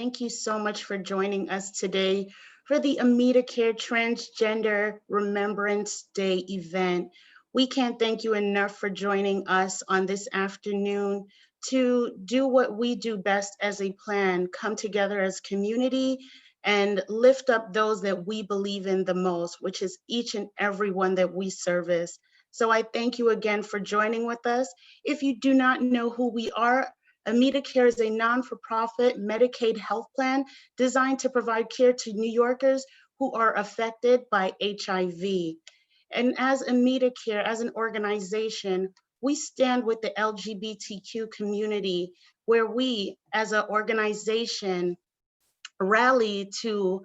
Thank you so much for joining us today for the AmitaCare Transgender Remembrance Day event. We can't thank you enough for joining us on this afternoon to do what we do best as a plan, come together as community and lift up those that we believe in the most, which is each and every one that we service. So I thank you again for joining with us. If you do not know who we are, AmitaCare is a non-for-profit Medicaid health plan designed to provide care to New Yorkers who are affected by HIV. And as AmitaCare, as an organization, we stand with the LGBTQ community, where we, as an organization, rally to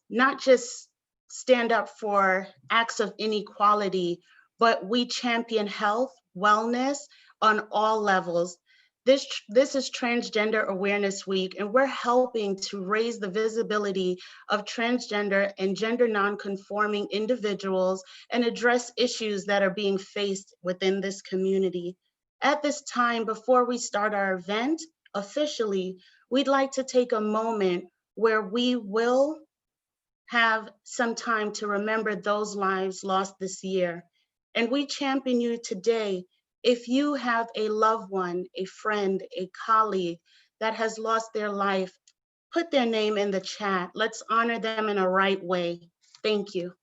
not just stand up for acts of inequality, but we champion health, wellness on all levels. This is Transgender Awareness Week, and we're helping to raise the visibility of transgender and gender nonconforming individuals and address issues that are being faced within this community. At this time, before we start our event officially, we'd like to take a moment where we will have some time to remember those lives lost this year. And we champion you today. If you have a loved one, a friend, a colleague that has lost their life, put their name in the chat. Let's honor them in a right way. Thank you.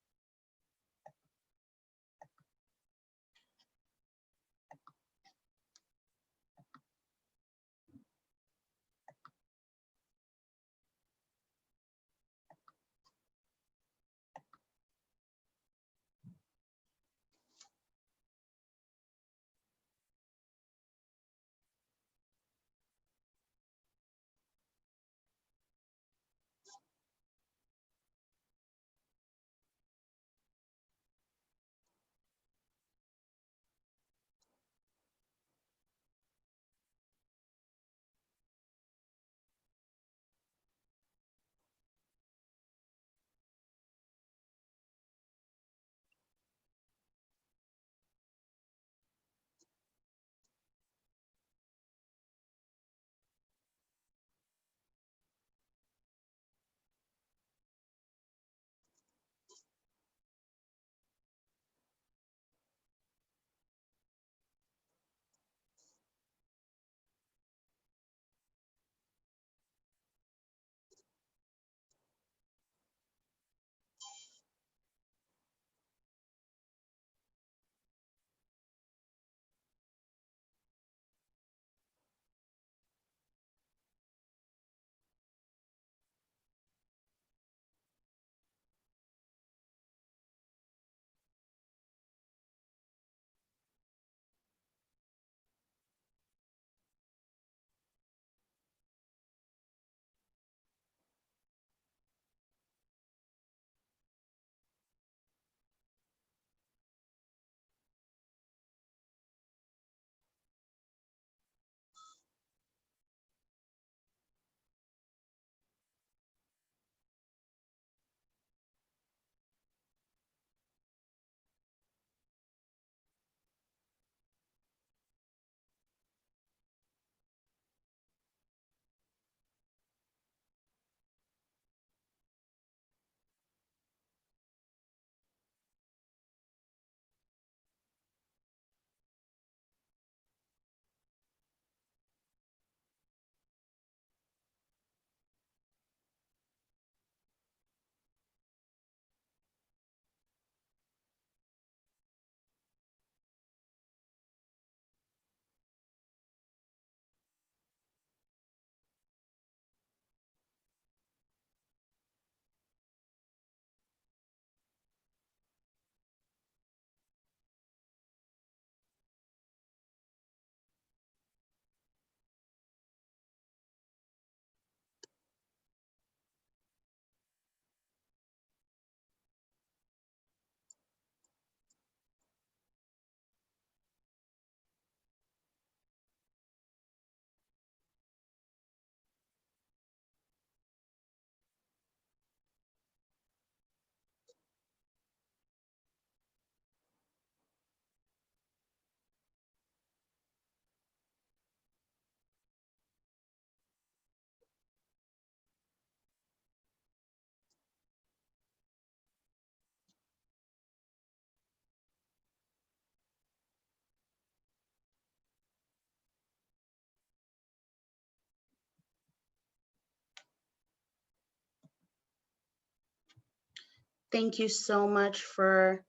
Thank you so much for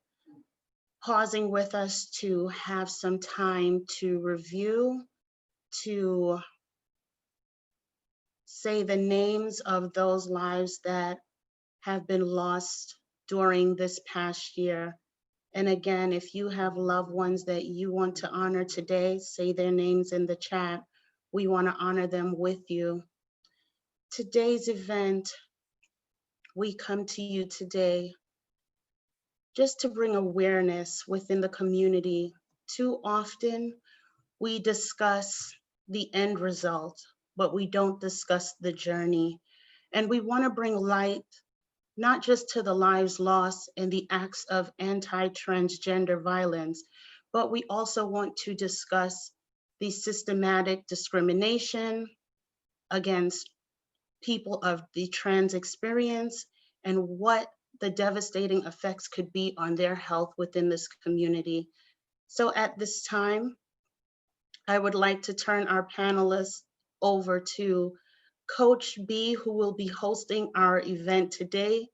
pausing with us to have some time to review, to say the names of those lives that have been lost during this past year. And again, if you have loved ones that you want to honor today, say their names in the chat. We want to honor them with you. Today's event, we come to you today just to bring awareness within the community. Too often, we discuss the end result, but we don't discuss the journey. And we want to bring light not just to the lives lost and the acts of anti-transgender violence, but we also want to discuss the systematic discrimination against people of the trans experience and what the devastating effects could be on their health within this community. So at this time, I would like to turn our panelists over to Coach B, who will be hosting our event today.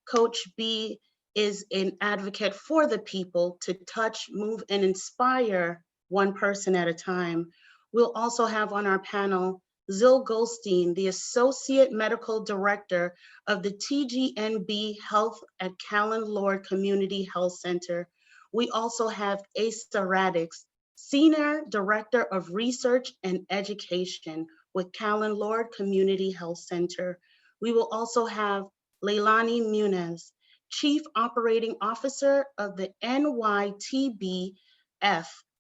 Coach B is an advocate for the people to touch, move, and inspire one person at a time. We'll also have on our panel Zil Goldstein, the Associate Medical Director of the TGNB Health at Callen-Lorde Community Health Center. We also have Asa Radix, Senior Director of Research and Education with Callen-Lorde Community Health Center. We will also have Lailani Muniz, Chief Operating Officer of the NYTBF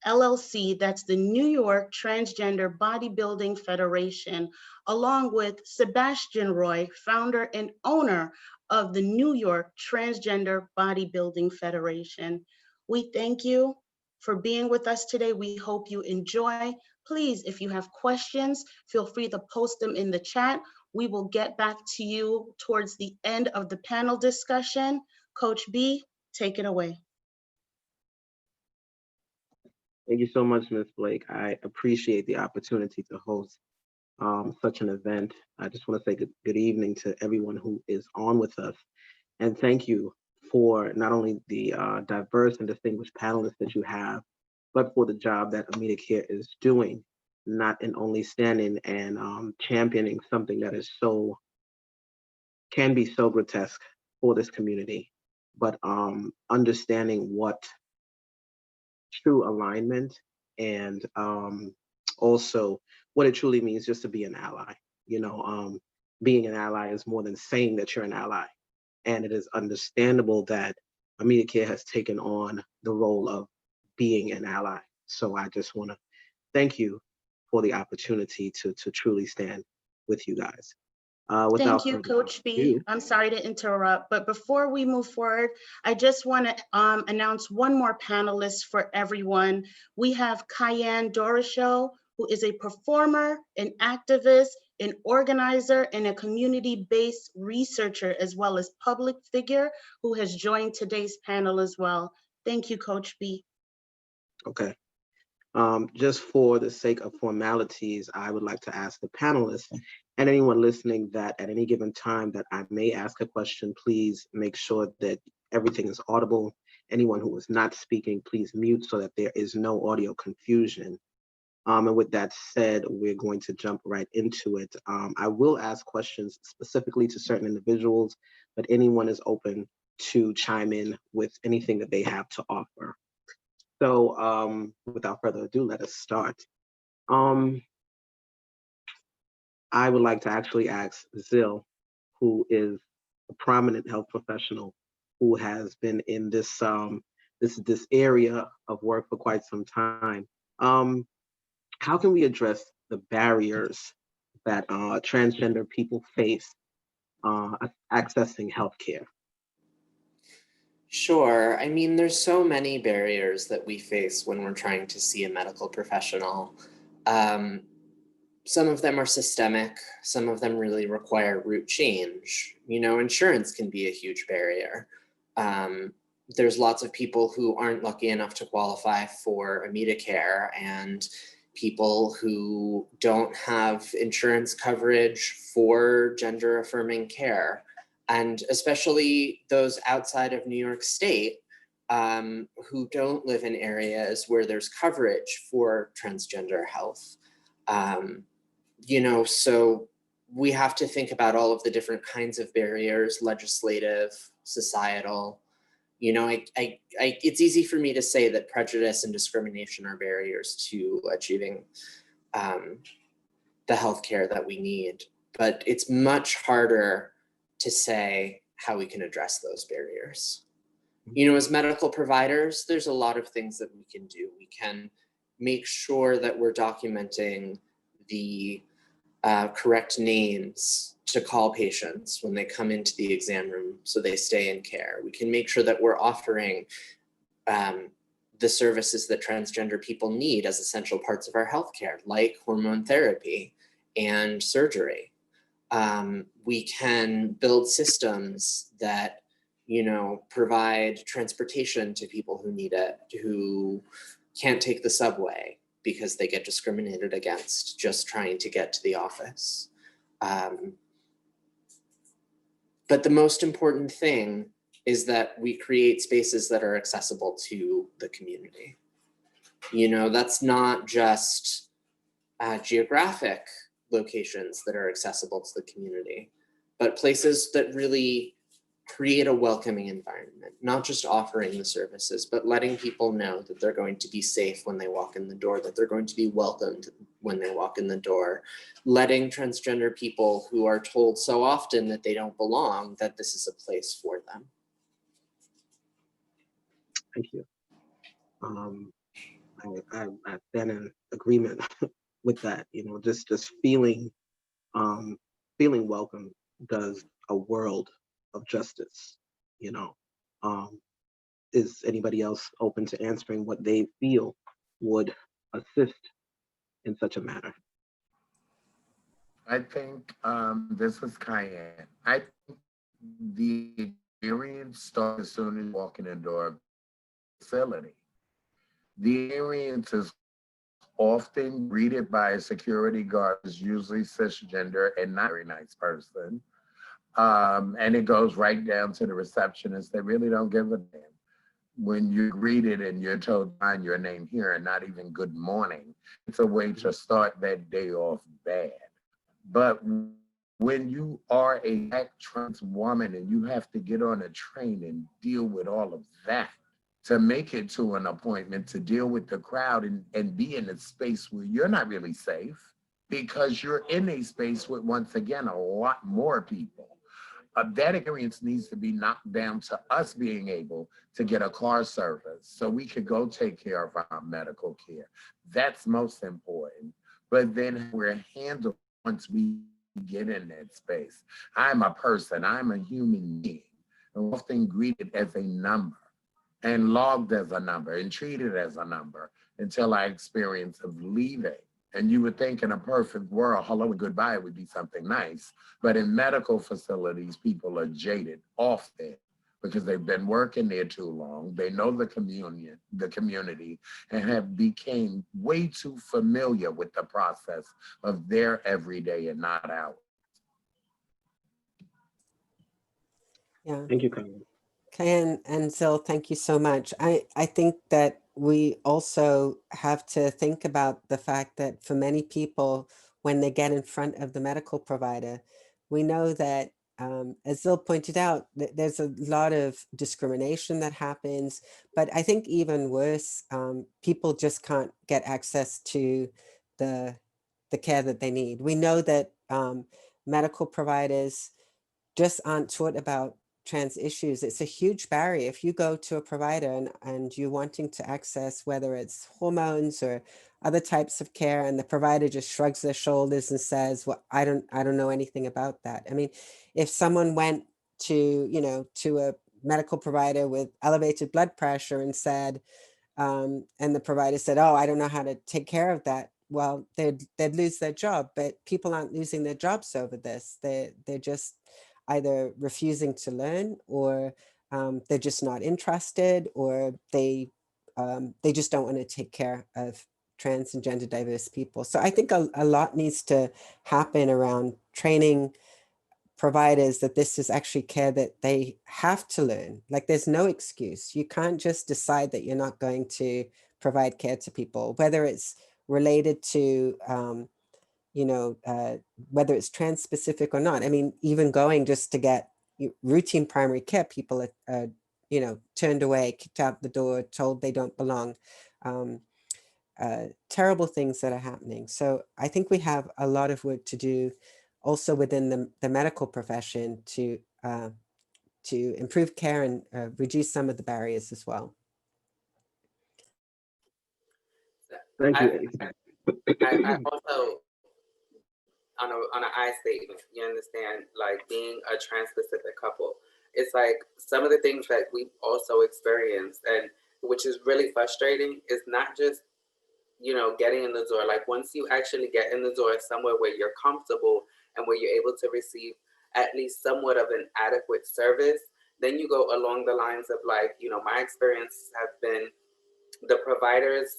LLC, that's the New York Transgender Bodybuilding Federation, along with Sabastian Roy, founder and owner of the New York Transgender Bodybuilding Federation. We thank you for being with us today. We hope you enjoy. Please, if you have questions, feel free to post them in the chat. We will get back to you towards the end of the panel discussion. Coach B, take it away. Thank you so much, Ms. Blake. I appreciate the opportunity to host such an event. I just want to say good evening to everyone who is on with us. And thank you for not only the diverse and distinguished panelists that you have, but for the job that AmeriCare is doing, not in only standing and championing something that is can be so grotesque for this community, but understanding what true alignment and also what it truly means just to be an ally. You know, being an ally is more than saying that you're an ally. And it is understandable that AmeriCare has taken on the role of being an ally. So I just want to thank you for the opportunity to truly stand with you guys. Thank you, Coach B. I'm sorry to interrupt, but before we move forward, I just want to announce one more panelist for everyone. We have Ceyenne Doroshow, who is a performer, an activist, an organizer, and a community-based researcher, as well as public figure, who has joined today's panel as well. Thank you, Coach B. Okay. Just for the sake of formalities, I would like to ask the panelists and anyone listening that at any given time that I may ask a question, please make sure that everything is audible. Anyone who is not speaking, please mute so that there is no audio confusion. And with that said, we're going to jump right into it. I will ask questions specifically to certain individuals, but anyone is open to chime in with anything that they have to offer. So without further ado, let us start. I would like to actually ask Zil, who is a prominent health professional who has been in this this area of work for quite some time. How can we address the barriers that transgender people face accessing healthcare? Sure. I mean, there's so many barriers that we face when we're trying to see a medical professional. Some of them are systemic. Some of them really require root change. You know, insurance can be a huge barrier. There's lots of people who aren't lucky enough to qualify for AmeriCare, and people who don't have insurance coverage for gender affirming care. And especially those outside of New York State who don't live in areas where there's coverage for transgender health. So we have to think about all of the different kinds of barriers, legislative, societal. It's easy for me to say that prejudice and discrimination are barriers to achieving the healthcare that we need, but it's much harder to say how we can address those barriers. As medical providers, there's a lot of things that we can do. We can make sure that we're documenting the correct names to call patients when they come into the exam room so they stay in care. We can make sure that we're offering the services that transgender people need as essential parts of our healthcare, like hormone therapy and surgery. We can build systems that provide transportation to people who need it, who can't take the subway because they get discriminated against just trying to get to the office. But the most important thing is that we create spaces that are accessible to the community. That's not just geographic locations that are accessible to the community, but places that really create a welcoming environment, not just offering the services, but letting people know that they're going to be safe when they walk in the door, that they're going to be welcomed when they walk in the door, letting transgender people who are told so often that they don't belong, that this is a place for them. Thank you. I've been in agreement with that. Just feeling welcome does a world of justice. Is anybody else open to answering what they feel would assist in such a matter? I think this was Ceyenne. I think the experience starts as soon as you walk in the door of the facility. The experience is often greeted by a security guard who's usually cisgender and not a very nice person. And it goes right down to the receptionist. They really don't give a damn. When you're greeted and you're told find your name here and not even good morning, it's a way to start that day off bad. But when you are a Black trans woman and you have to get on a train and deal with all of that to make it to an appointment, to deal with the crowd and be in a space where you're not really safe because you're in a space with, once again, a lot more people. That experience needs to be knocked down to us being able to get a car service so we could go take care of our medical care. That's most important. But then we're handled once we get in that space. I'm a person, I'm a human being, and often greeted as a number and logged as a number and treated as a number until our experience of leaving. And you would think in a perfect world, hello and goodbye would be something nice. But in medical facilities, people are jaded often because they've been working there too long. They know the community and have became way too familiar with the process of their everyday and not ours. Yeah. Thank you, Ceyenne. Ceyenne and Zil, thank you so much. I think that we also have to think about the fact that for many people, when they get in front of the medical provider, we know that, as Zil pointed out, there's a lot of discrimination that happens, but I think even worse, people just can't get access to the care that they need. We know that medical providers just aren't taught about trans issues. It's a huge barrier. If you go to a provider and you're wanting to access whether it's hormones or other types of care, and the provider just shrugs their shoulders and says, well, I don't know anything about that. I mean, if someone went to, to a medical provider with elevated blood pressure and said, and the provider said, oh, I don't know how to take care of that. Well, they'd lose their job, but people aren't losing their jobs over this. They're just either refusing to learn, or they're just not interested, or they just don't want to take care of trans and gender diverse people. So I think a lot needs to happen around training providers that this is actually care that they have to learn. Like there's no excuse. You can't just decide that you're not going to provide care to people, whether it's related to, whether it's trans specific or not. I mean, even going just to get routine primary care, people are turned away, kicked out the door, told they don't belong. Terrible things that are happening. So I think we have a lot of work to do also within the medical profession to improve care and reduce some of the barriers as well. Thank you. I also, on an I statement, you understand, like being a trans-specific couple, it's like some of the things that we've also experienced, and which is really frustrating, is not just, getting in the door. Like once you actually get in the door somewhere where you're comfortable and where you're able to receive at least somewhat of an adequate service, then you go along the lines of like, my experiences have been the providers,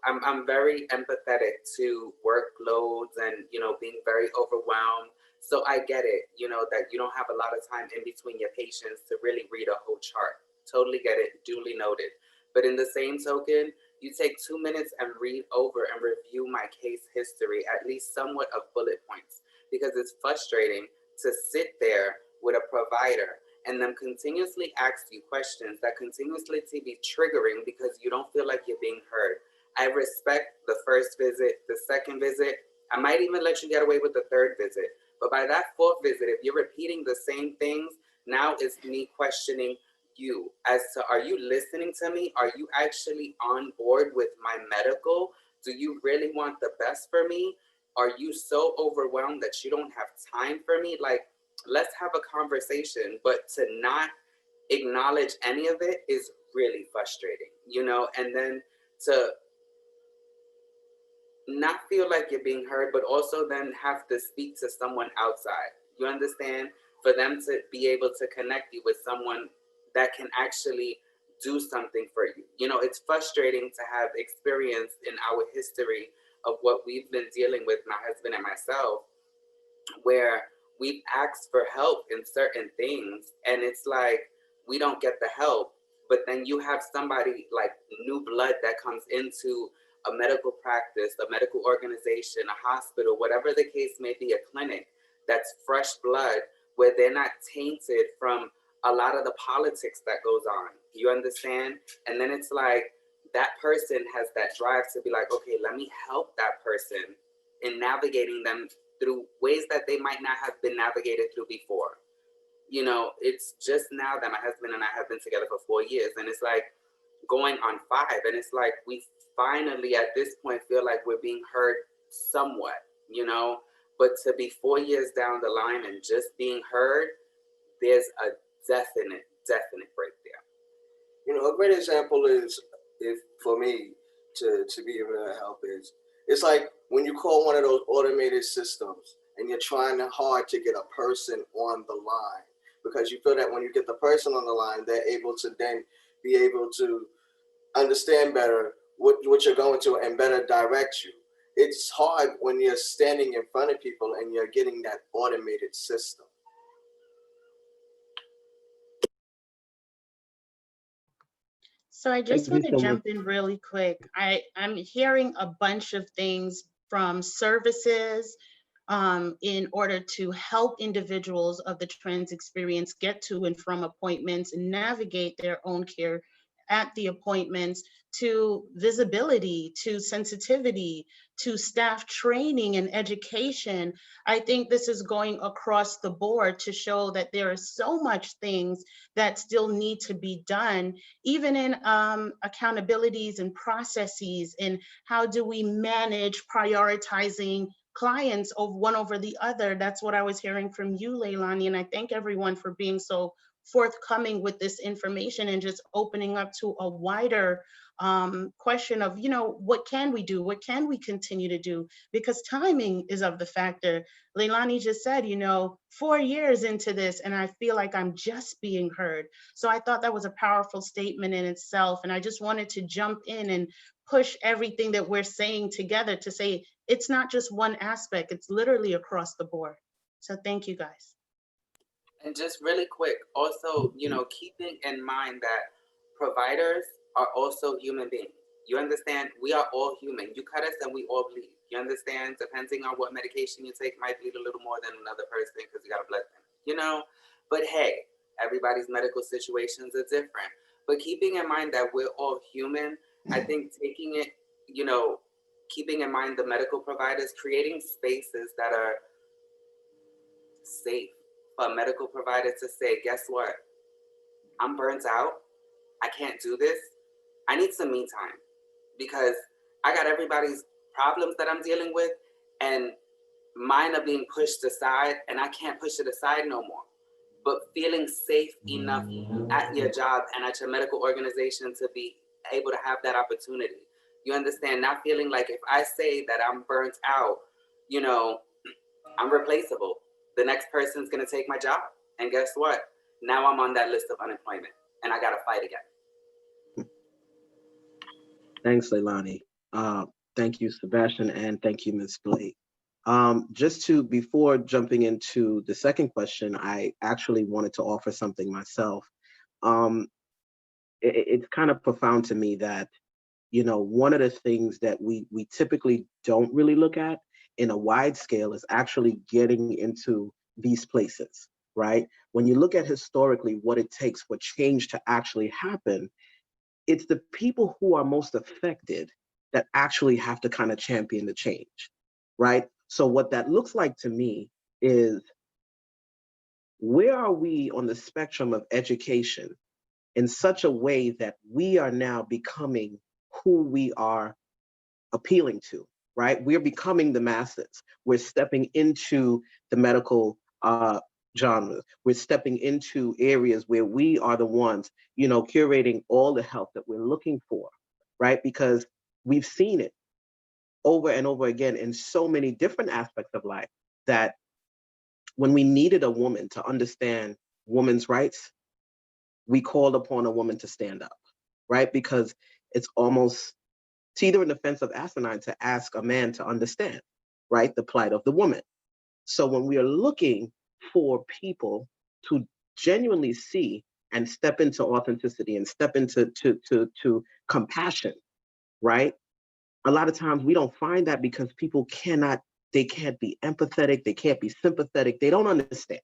I'm very empathetic to workloads and, being very overwhelmed. So I get it, that you don't have a lot of time in between your patients to really read a whole chart. Totally get it, duly noted. But in the same token, you take 2 minutes and read over and review my case history, at least somewhat of bullet points, because it's frustrating to sit there with a provider and them continuously ask you questions that continuously to be triggering because you don't feel like you're being heard. I respect the first visit, the second visit. I might even let you get away with the third visit. But by that fourth visit, if you're repeating the same things, now it's me questioning you as to, are you listening to me? Are you actually on board with my medical? Do you really want the best for me? Are you so overwhelmed that you don't have time for me? Like, let's have a conversation, but to not acknowledge any of it is really frustrating, and then to not feel like you're being heard, but also then have to speak to someone outside. You understand? For them to be able to connect you with someone that can actually do something for you. It's frustrating to have experience in our history of what we've been dealing with, my husband and myself, where we've asked for help in certain things and it's like we don't get the help, but then you have somebody like new blood that comes into a medical practice, a medical organization, a hospital, whatever the case may be, a clinic, that's fresh blood where they're not tainted from a lot of the politics that goes on. You understand? And then it's like that person has that drive to be like, okay, let me help that person in navigating them through ways that they might not have been navigated through before. It's just now that my husband and I have been together for 4 years, and it's like going on 5, and it's like we finally at this point feel like we're being heard somewhat, but to be 4 years down the line and just being heard, there's a definite break there. A great example is, if for me to be able to help, is it's like when you call one of those automated systems and you're trying hard to get a person on the line, because you feel that when you get the person on the line, they're able to then be able to understand better what you're going to and better direct you. It's hard when you're standing in front of people and you're getting that automated system. So I just Thank want you to so jump in really quick. I'm hearing a bunch of things from services in order to help individuals of the trans experience get to and from appointments and navigate their own care at the appointments, to visibility, to sensitivity, to staff training and education. I think this is going across the board to show that there are so much things that still need to be done, even in accountabilities and processes, and how do we manage prioritizing clients of one over the other. That's what I was hearing from you, Lailani, and I thank everyone for being so forthcoming with this information and just opening up to a wider question of, what can we do? What can we continue to do? Because timing is of the factor. Lailani just said, 4 years into this, and I feel like I'm just being heard. So I thought that was a powerful statement in itself. And I just wanted to jump in and push everything that we're saying together to say, it's not just one aspect, it's literally across the board. So thank you guys. And just really quick, also, keeping in mind that providers are also human beings. You understand? We are all human. You cut us and we all bleed. You understand? Depending on what medication you take, might bleed a little more than another person because you got a blood thinner, But hey, everybody's medical situations are different. But keeping in mind that we're all human, I think taking it, keeping in mind the medical providers, creating spaces that are safe for a medical provider to say, guess what? I'm burnt out. I can't do this. I need some me time because I got everybody's problems that I'm dealing with and mine are being pushed aside and I can't push it aside no more. But feeling safe enough at your job and at your medical organization to be able to have that opportunity. You understand? Not feeling like if I say that I'm burnt out, I'm replaceable. The next person's gonna take my job. And guess what? Now I'm on that list of unemployment and I gotta fight again. Thanks, Lailani. Thank you, Sebastian, and thank you, Ms. Blake. Before jumping into the second question, I actually wanted to offer something myself. It's kind of profound to me that, one of the things that we typically don't really look at in a wide scale is actually getting into these places, right? When you look at historically what it takes for change to actually happen, it's the people who are most affected that actually have to kind of champion the change, right? So what that looks like to me is, where are we on the spectrum of education in such a way that we are now becoming who we are appealing to, right? We're becoming the masses. We're stepping into the medical genres. We're stepping into areas where we are the ones, curating all the help that we're looking for, right? Because we've seen it over and over again in so many different aspects of life that when we needed a woman to understand women's rights, we called upon a woman to stand up, right? Because it's either an offensive asinine to ask a man to understand, right, the plight of the woman. So when we are looking for people to genuinely see and step into authenticity and step into to compassion, right? A lot of times we don't find that because people can't be empathetic, they can't be sympathetic, they don't understand.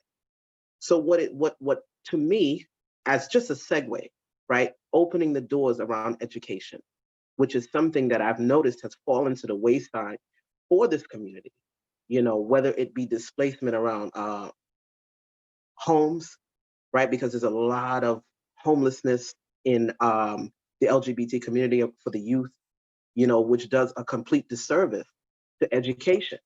So what to me, as just a segue, right, opening the doors around education, which is something that I've noticed has fallen to the wayside for this community, whether it be displacement around homes, right? Because there's a lot of homelessness in the LGBT community for the youth, which does a complete disservice to education,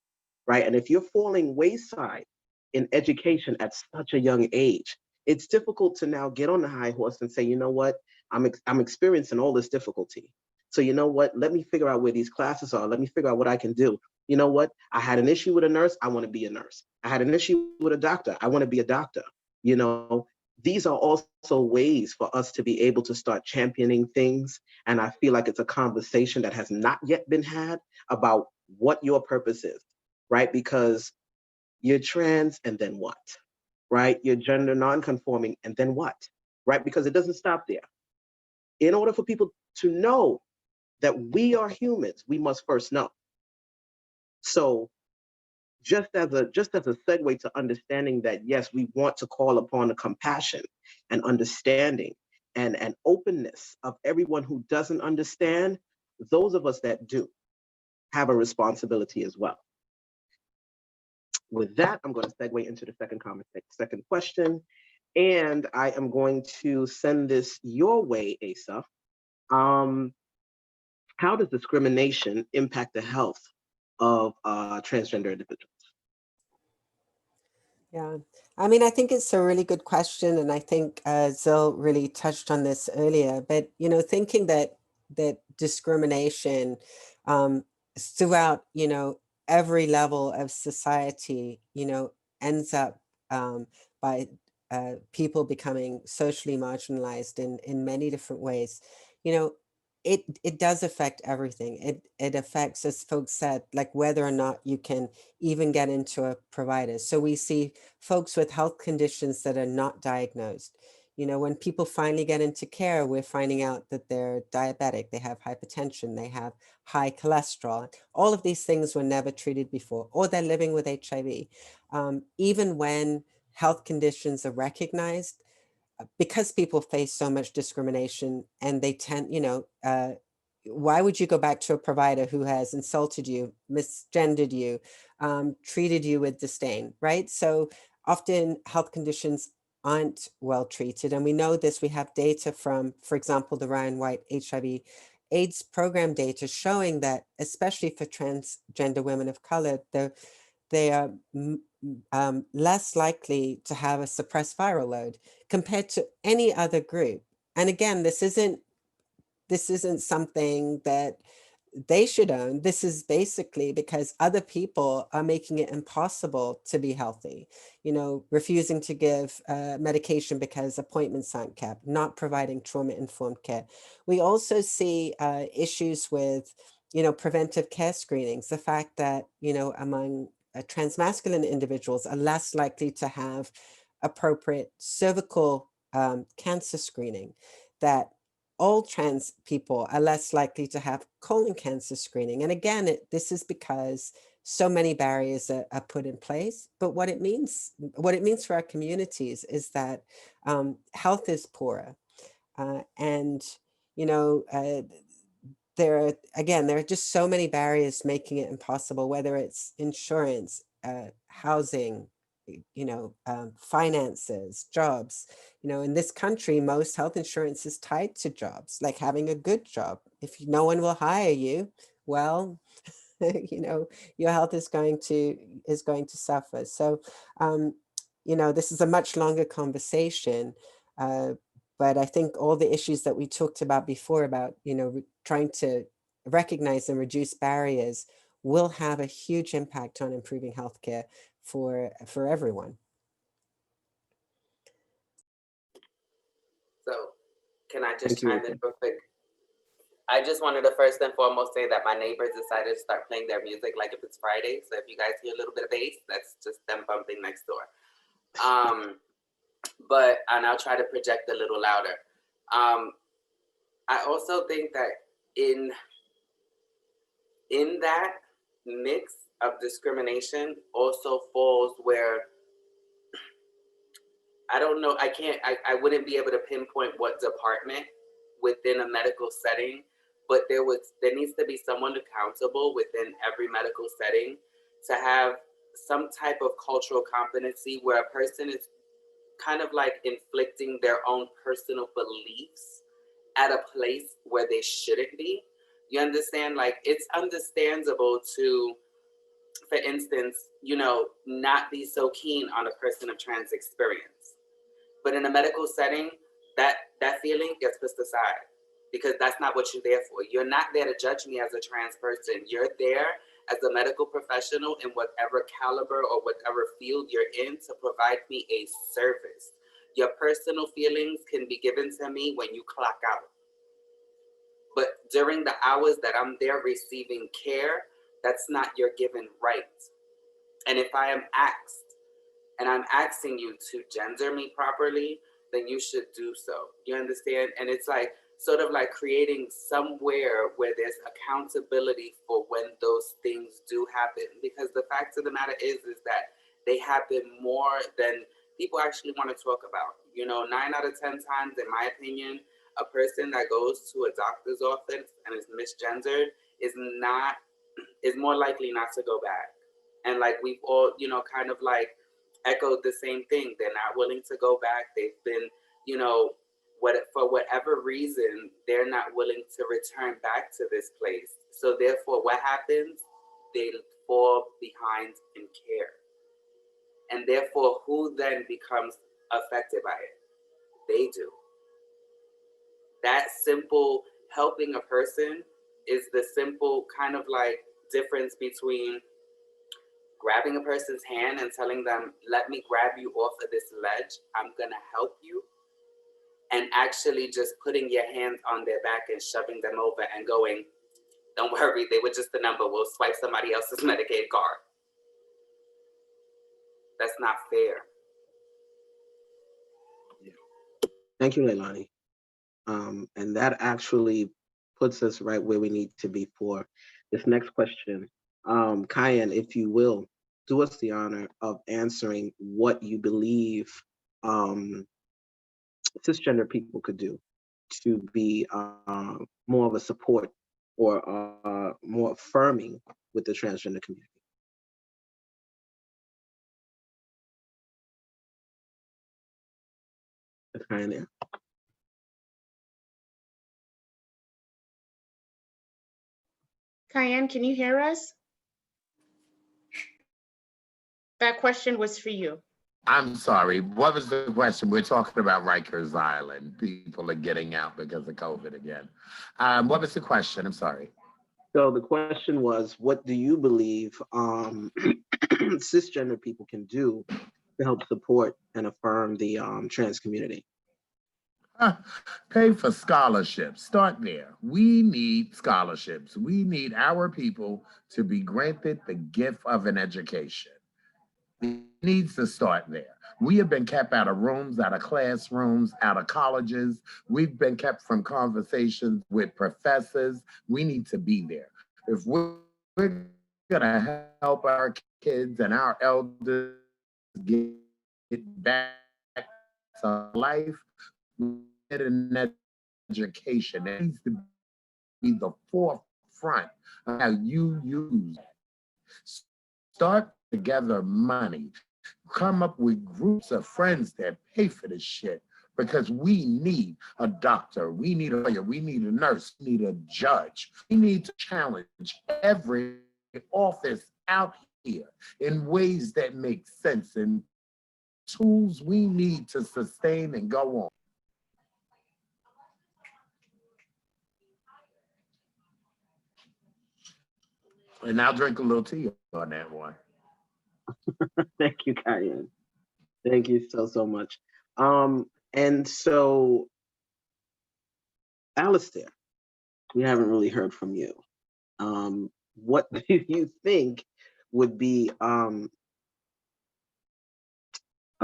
right? And if you're falling wayside in education at such a young age, it's difficult to now get on the high horse and say, you know what, I'm experiencing all this difficulty. So you know what, let me figure out where these classes are. Let me figure out what I can do. You know what, I had an issue with a nurse, I want to be a nurse. I had an issue with a doctor, I want to be a doctor. These are also ways for us to be able to start championing things. And I feel like it's a conversation that has not yet been had about what your purpose is, right? Because you're trans and then what, right? You're gender nonconforming and then what, right? Because it doesn't stop there. In order for people to know that we are humans, we must first know. So just as a segue to understanding that, yes, we want to call upon the compassion and understanding and openness of everyone who doesn't understand, those of us that do have a responsibility as well. With that, I'm going to segue into the second question, and I am going to send this your way, Asa. How does discrimination impact the health of transgender individuals? Yeah, I mean, I think it's a really good question, and I think Zil really touched on this earlier. But thinking that discrimination throughout every level of society ends up by people becoming socially marginalized in many different ways. it does affect everything. It affects, as folks said, like whether or not you can even get into a provider. So we see folks with health conditions that are not diagnosed. You know, when people finally get into care, we're finding out that they're diabetic, they have hypertension, they have high cholesterol. All of these things were never treated before, or they're living with HIV. Even when health conditions are recognized, because people face so much discrimination and they tend, why would you go back to a provider who has insulted you, misgendered you, treated you with disdain, right? So often health conditions aren't well treated. And we know this, we have data from, for example, the Ryan White HIV AIDS program data showing that, especially for transgender women of color, they are less likely to have a suppressed viral load compared to any other group. And again, this isn't something that they should own. This is basically because other people are making it impossible to be healthy, refusing to give medication because appointments aren't kept, not providing trauma-informed care. We also see issues with, preventive care screenings, the fact that, among transmasculine individuals are less likely to have appropriate cervical cancer screening, that all trans people are less likely to have colon cancer screening. And again, this is because so many barriers are put in place. But what it means for our communities is that health is poorer. And, there are just so many barriers making it impossible, whether it's insurance, housing, finances, jobs. In this country, most health insurance is tied to jobs, like having a good job. If no one will hire you, well, your health is going to suffer. So, this is a much longer conversation. But I think all the issues that we talked about before about, trying to recognize and reduce barriers will have a huge impact on improving healthcare for everyone. So can I just Thank you, chime in real quick? I just wanted to first and foremost say that my neighbors decided to start playing their music like if it's Friday. So if you guys hear a little bit of bass, that's just them bumping next door. And I'll try to project a little louder. I also think that in that mix of discrimination also falls where, I don't know, I wouldn't be able to pinpoint what department within a medical setting, but there needs to be someone accountable within every medical setting to have some type of cultural competency where a person is kind of like inflicting their own personal beliefs at a place where they shouldn't be. You understand? Like, it's understandable to, for instance, not be so keen on a person of trans experience. But in a medical setting, that feeling gets pushed aside because that's not what you're there for. You're not there to judge me as a trans person. You're there as a medical professional in whatever caliber or whatever field you're in to provide me a service. Your personal feelings can be given to me when you clock out. But during the hours that I'm there receiving care, that's not your given right. And if I am asked, and I'm asking you to gender me properly, then you should do so. You understand? And it's like sort of like creating somewhere where there's accountability for when those things do happen. Because the fact of the matter is that they happen more than people actually want to talk about. 9 out of 10 times, in my opinion, a person that goes to a doctor's office and is misgendered is more likely not to go back. And like we've all, kind of like echoed the same thing. They're not willing to go back. They've been, for whatever reason, they're not willing to return back to this place. So therefore, what happens? They fall behind in care. And therefore, who then becomes affected by it? They do. That simple helping a person is the simple kind of like difference between grabbing a person's hand and telling them, let me grab you off of this ledge, I'm gonna help you, and actually just putting your hands on their back and shoving them over and going, don't worry, they were just a number. We'll swipe somebody else's Medicaid card. That's not fair. Thank you, Lailani. And that actually puts us right where we need to be for this next question. Ceyenne, if you will, do us the honor of answering what you believe cisgender people could do to be more of a support or more affirming with the transgender community. Is Ceyenne there? Ceyenne, can you hear us? That question was for you. I'm sorry, what was the question? We're talking about Rikers Island. People are getting out because of COVID again. What was the question? I'm sorry. So the question was, what do you believe cisgender people can do to help support and affirm the trans community? Pay for scholarships. Start there. We need scholarships. We need our people to be granted the gift of an education. It needs to start there. We have been kept out of rooms, out of classrooms, out of colleges. We've been kept from conversations with professors. We need to be there. If we're going to help our kids and our elders get back to life, get an education. It needs to be the forefront of how you use it. Start together money. Come up with groups of friends that pay for this shit, because we need a doctor, we need a lawyer, we need a nurse, we need a judge. We need to challenge every office out here in ways that make sense and tools we need to sustain and go on. And I'll drink a little tea on that one. Thank you, Ceyenne. Thank you so much. And so, Alistair, we haven't really heard from you. What do you think would be a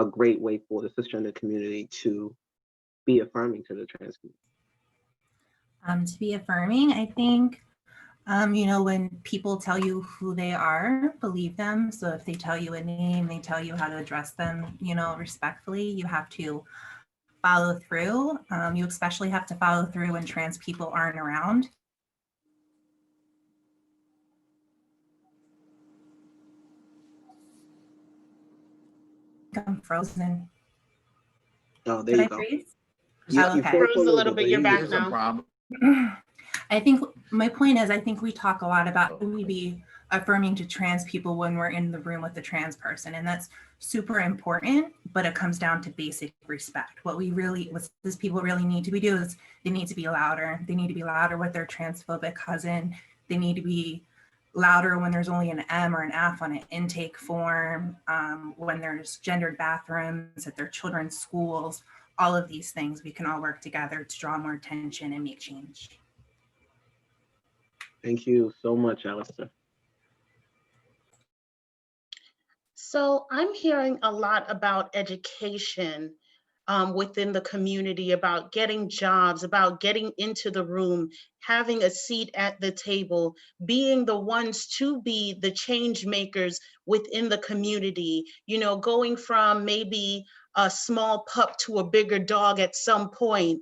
great way for the cisgender community to be affirming to the trans community? To be affirming, I think, you know, when people tell you who they are, believe them. So if they tell you a name, they tell you how to address them, you know, respectfully, you have to follow through. You especially have to follow through when trans people aren't around. I'm frozen. Oh, there you go. Freeze? You froze a little bit. You're back Here's a now. problem. I think my point is, I think we talk a lot about we be affirming to trans people when we're in the room with the trans person, and that's super important, but it comes down to basic respect. What these people really need to be doing is they need to be louder. They need to be louder with their transphobic cousin. They need to be louder when there's only an M or an F on an intake form, when there's gendered bathrooms at their children's schools. All of these things, we can all work together to draw more attention and make change. Thank you so much, Alistair. So I'm hearing a lot about education within the community, about getting jobs, about getting into the room, having a seat at the table, being the ones to be the change makers within the community, you know, going from maybe a small pup to a bigger dog at some point.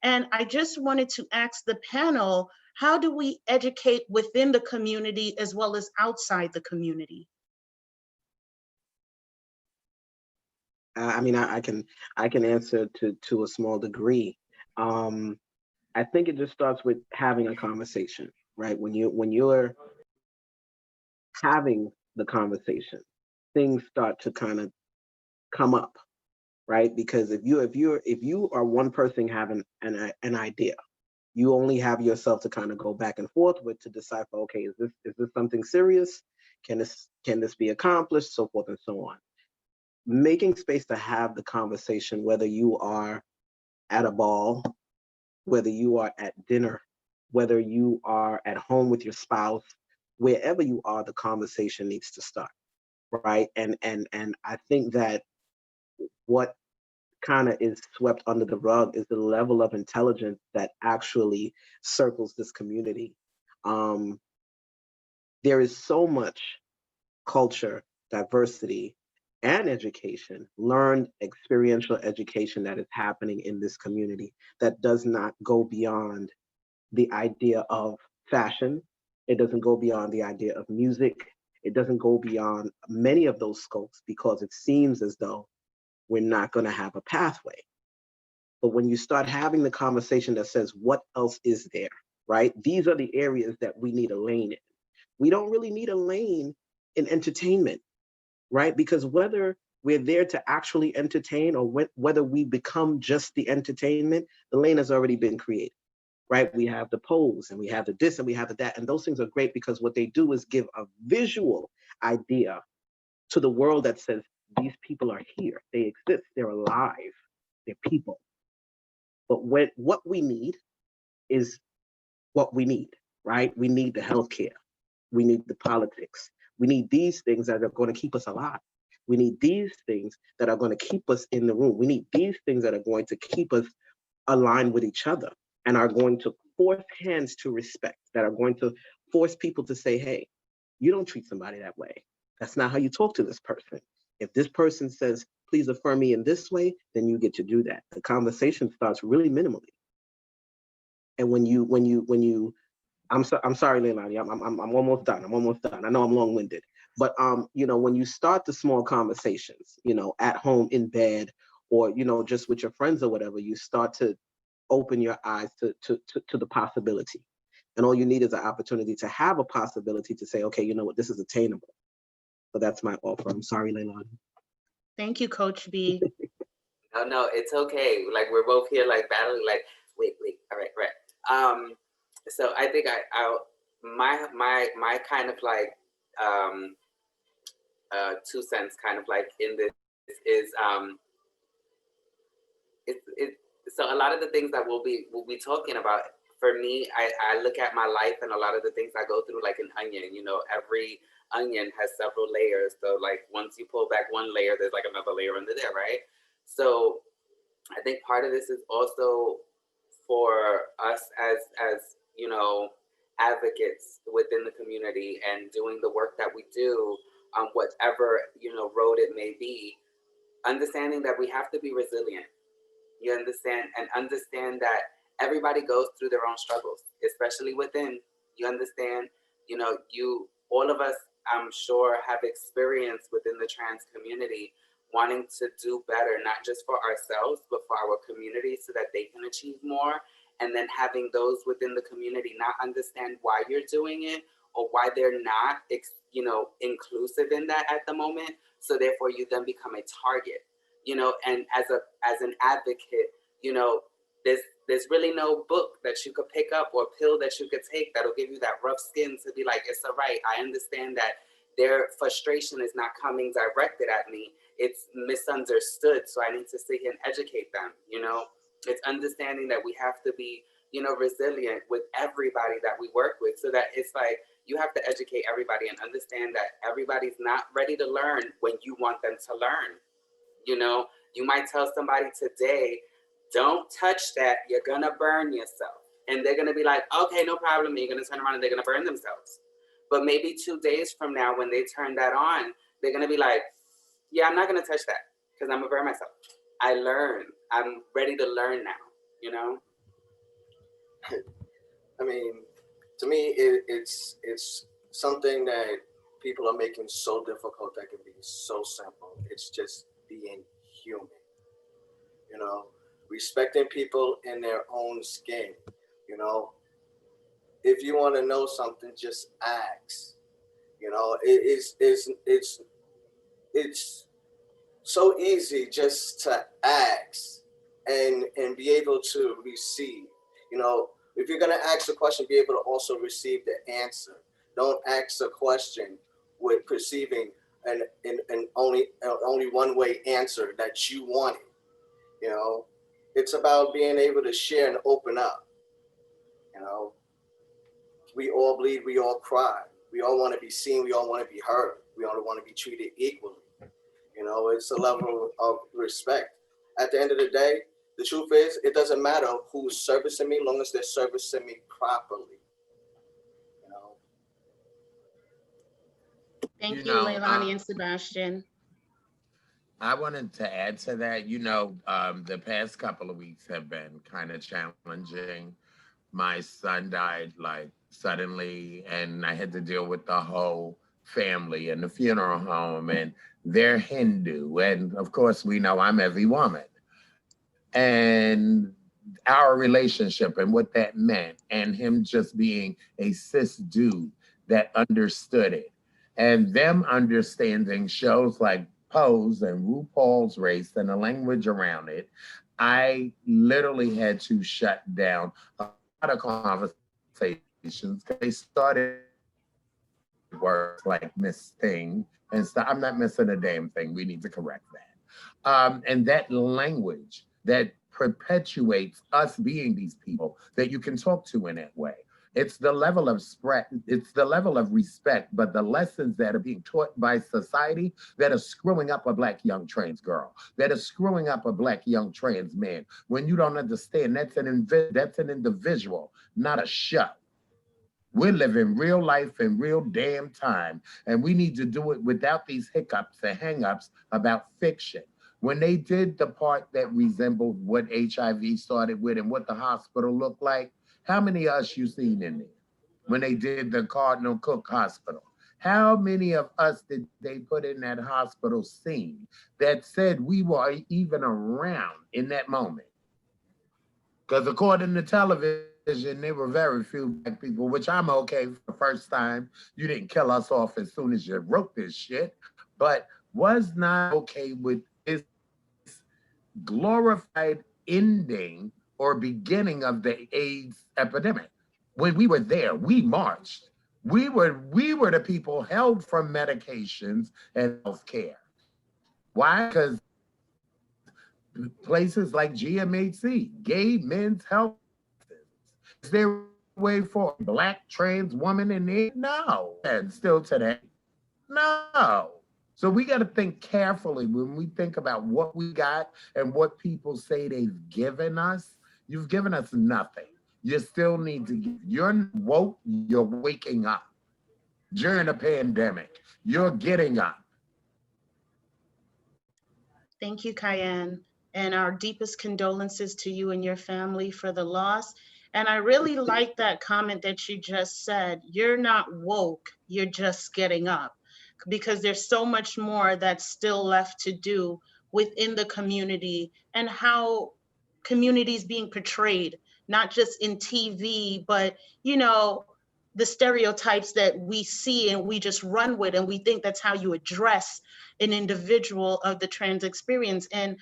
And I just wanted to ask the panel, how do we educate within the community as well as outside the community? I mean, I can answer to a small degree. I think it just starts with having a conversation, right? When you're having the conversation, things start to kind of come up, right? Because if you are one person having an idea, you only have yourself to kind of go back and forth with to decipher, okay, is this something serious? Can this be accomplished? So forth and so on. Making space to have the conversation, whether you are at a ball, whether you are at dinner, whether you are at home with your spouse, wherever you are, the conversation needs to start, right? And I think that what kind of is swept under the rug is the level of intelligence that actually circles this community. There is so much culture, diversity, and education, learned experiential education that is happening in this community that does not go beyond the idea of fashion. It doesn't go beyond the idea of music. It doesn't go beyond many of those scopes because it seems as though we're not going to have a pathway. But when you start having the conversation that says, what else is there, right? These are the areas that we need a lane in. We don't really need a lane in entertainment, right? Because whether we're there to actually entertain or whether we become just the entertainment, the lane has already been created, right? We have the pose and we have the this and we have the that. And those things are great because what they do is give a visual idea to the world that says, these people are here, they exist, they're alive, they're people. But what we need is what we need, right? We need the healthcare, we need the politics, we need these things that are going to keep us alive. We need these things that are going to keep us in the room. We need these things that are going to keep us aligned with each other and are going to force hands to respect, that are going to force people to say, hey, you don't treat somebody that way. That's not how you talk to this person. If this person says, please affirm me in this way, then you get to do that. The conversation starts really minimally. And when you, I'm sorry, Lailani, I'm almost done. I'm almost done. I know I'm long-winded, but when you start the small conversations, at home, in bed, or just with your friends or whatever, you start to open your eyes to the possibility. And all you need is an opportunity to have a possibility to say, okay, you know what, this is attainable. So that's my offer. I'm sorry, Lailani. Thank you, Coach B. No, it's okay. Like, we're both here, like, battling, like, wait, all right. So I think my kind of like 2 cents kind of like in this is so a lot of the things that we'll be talking about, for me, I look at my life and a lot of the things I go through like an onion. Every onion has several layers. So like once you pull back one layer, there's like another layer under there, right? So I think part of this is also for us as advocates within the community and doing the work that we do on whatever road it may be, understanding that we have to be resilient. You understand, and understand that everybody goes through their own struggles, especially within. You understand, all of us, I'm sure, have experience within the trans community wanting to do better, not just for ourselves, but for our community so that they can achieve more. And then having those within the community not understand why you're doing it or why they're not, inclusive in that at the moment. So therefore you then become a target, and as an advocate, there's really no book that you could pick up or pill that you could take that'll give you that rough skin to be like, it's all right. I understand that their frustration is not coming directed at me. It's misunderstood. So I need to sit here and educate them. It's understanding that we have to be, resilient with everybody that we work with, so that it's like, you have to educate everybody and understand that everybody's not ready to learn when you want them to learn. You might tell somebody today, don't touch that, you're gonna burn yourself. And they're gonna be like, okay, no problem. And you're gonna turn around and they're gonna burn themselves. But maybe 2 days from now, when they turn that on, they're gonna be like, yeah, I'm not gonna touch that because I'm gonna burn myself. I learned, I'm ready to learn now, I mean, to me, it's something that people are making so difficult that can be so simple. It's just being human, respecting people in their own skin. If you want to know something, just ask. It's so easy just to ask and be able to receive. If you're gonna ask a question, be able to also receive the answer. Don't ask a question with perceiving an only one way answer that you wanted. It's about being able to share and open up. You know, we all bleed, we all cry. We all want to be seen, we all want to be heard. We all want to be treated equally. You know, it's a level of respect. At the end of the day, the truth is, it doesn't matter who's servicing me, long as they're servicing me properly. You know. Thank You you, know, Lailani and Sebastian. I wanted to add to that, the past couple of weeks have been kind of challenging. My son died like suddenly, and I had to deal with the whole family and the funeral home, and they're Hindu. And of course, we know I'm every woman. And our relationship and what that meant, and him just being a cis dude that understood it. And them understanding shows like Pose and RuPaul's Race and the language around it, I literally had to shut down a lot of conversations because they started words like Miss Thing and stuff. I'm not missing a damn thing. We need to correct that. And that language that perpetuates us being these people that you can talk to in that way. It's the level of respect, but the lessons that are being taught by society that are screwing up a Black young trans girl, that are screwing up a Black young trans man. When you don't understand, that's an individual, not a show. We're living real life in real damn time, and we need to do it without these hiccups and hangups about fiction. When they did the part that resembled what HIV started with and what the hospital looked like, how many of us you seen in there? When they did the Cardinal Cook Hospital, how many of us did they put in that hospital scene that said we were even around in that moment? Because according to television, there were very few Black people, which I'm okay for the first time. You didn't kill us off as soon as you wrote this shit, but was not okay with this glorified ending or beginning of the AIDS epidemic. When we were there, we marched. We were the people held from medications and healthcare. Why? Because places like GMHC, Gay Men's Health, is there a way for a Black trans woman in there? No. And still today, no. So we got to think carefully when we think about what we got and what people say they've given us. You've given us nothing. You still need to give. You're woke, you're waking up. During a pandemic, you're getting up. Thank you, Ceyenne. And our deepest condolences to you and your family for the loss. And I really like that comment that you just said. You're not woke, you're just getting up. Because there's so much more that's still left to do within the community and how community is being portrayed, not just in TV, but the stereotypes that we see and we just run with, and we think that's how you address an individual of the trans experience. And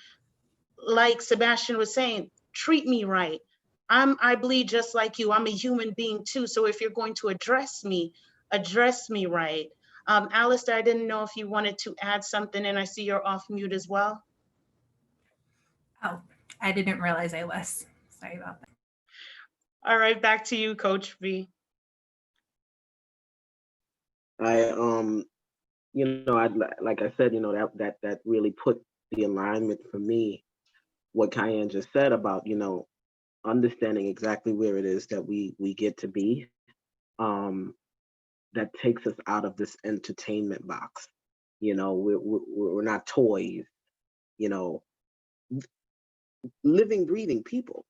like Sebastian was saying, treat me right. I bleed just like you. I'm a human being too. So if you're going to address me right. Alistair, I didn't know if you wanted to add something, and I see you're off mute as well. Oh, I didn't realize I was. Sorry about that. All right, back to you, Coach B. I'd like I said, that really put the alignment for me, what Ceyenne just said about, understanding exactly where it is that we get to be. That takes us out of this entertainment box. We're not toys, living, breathing people,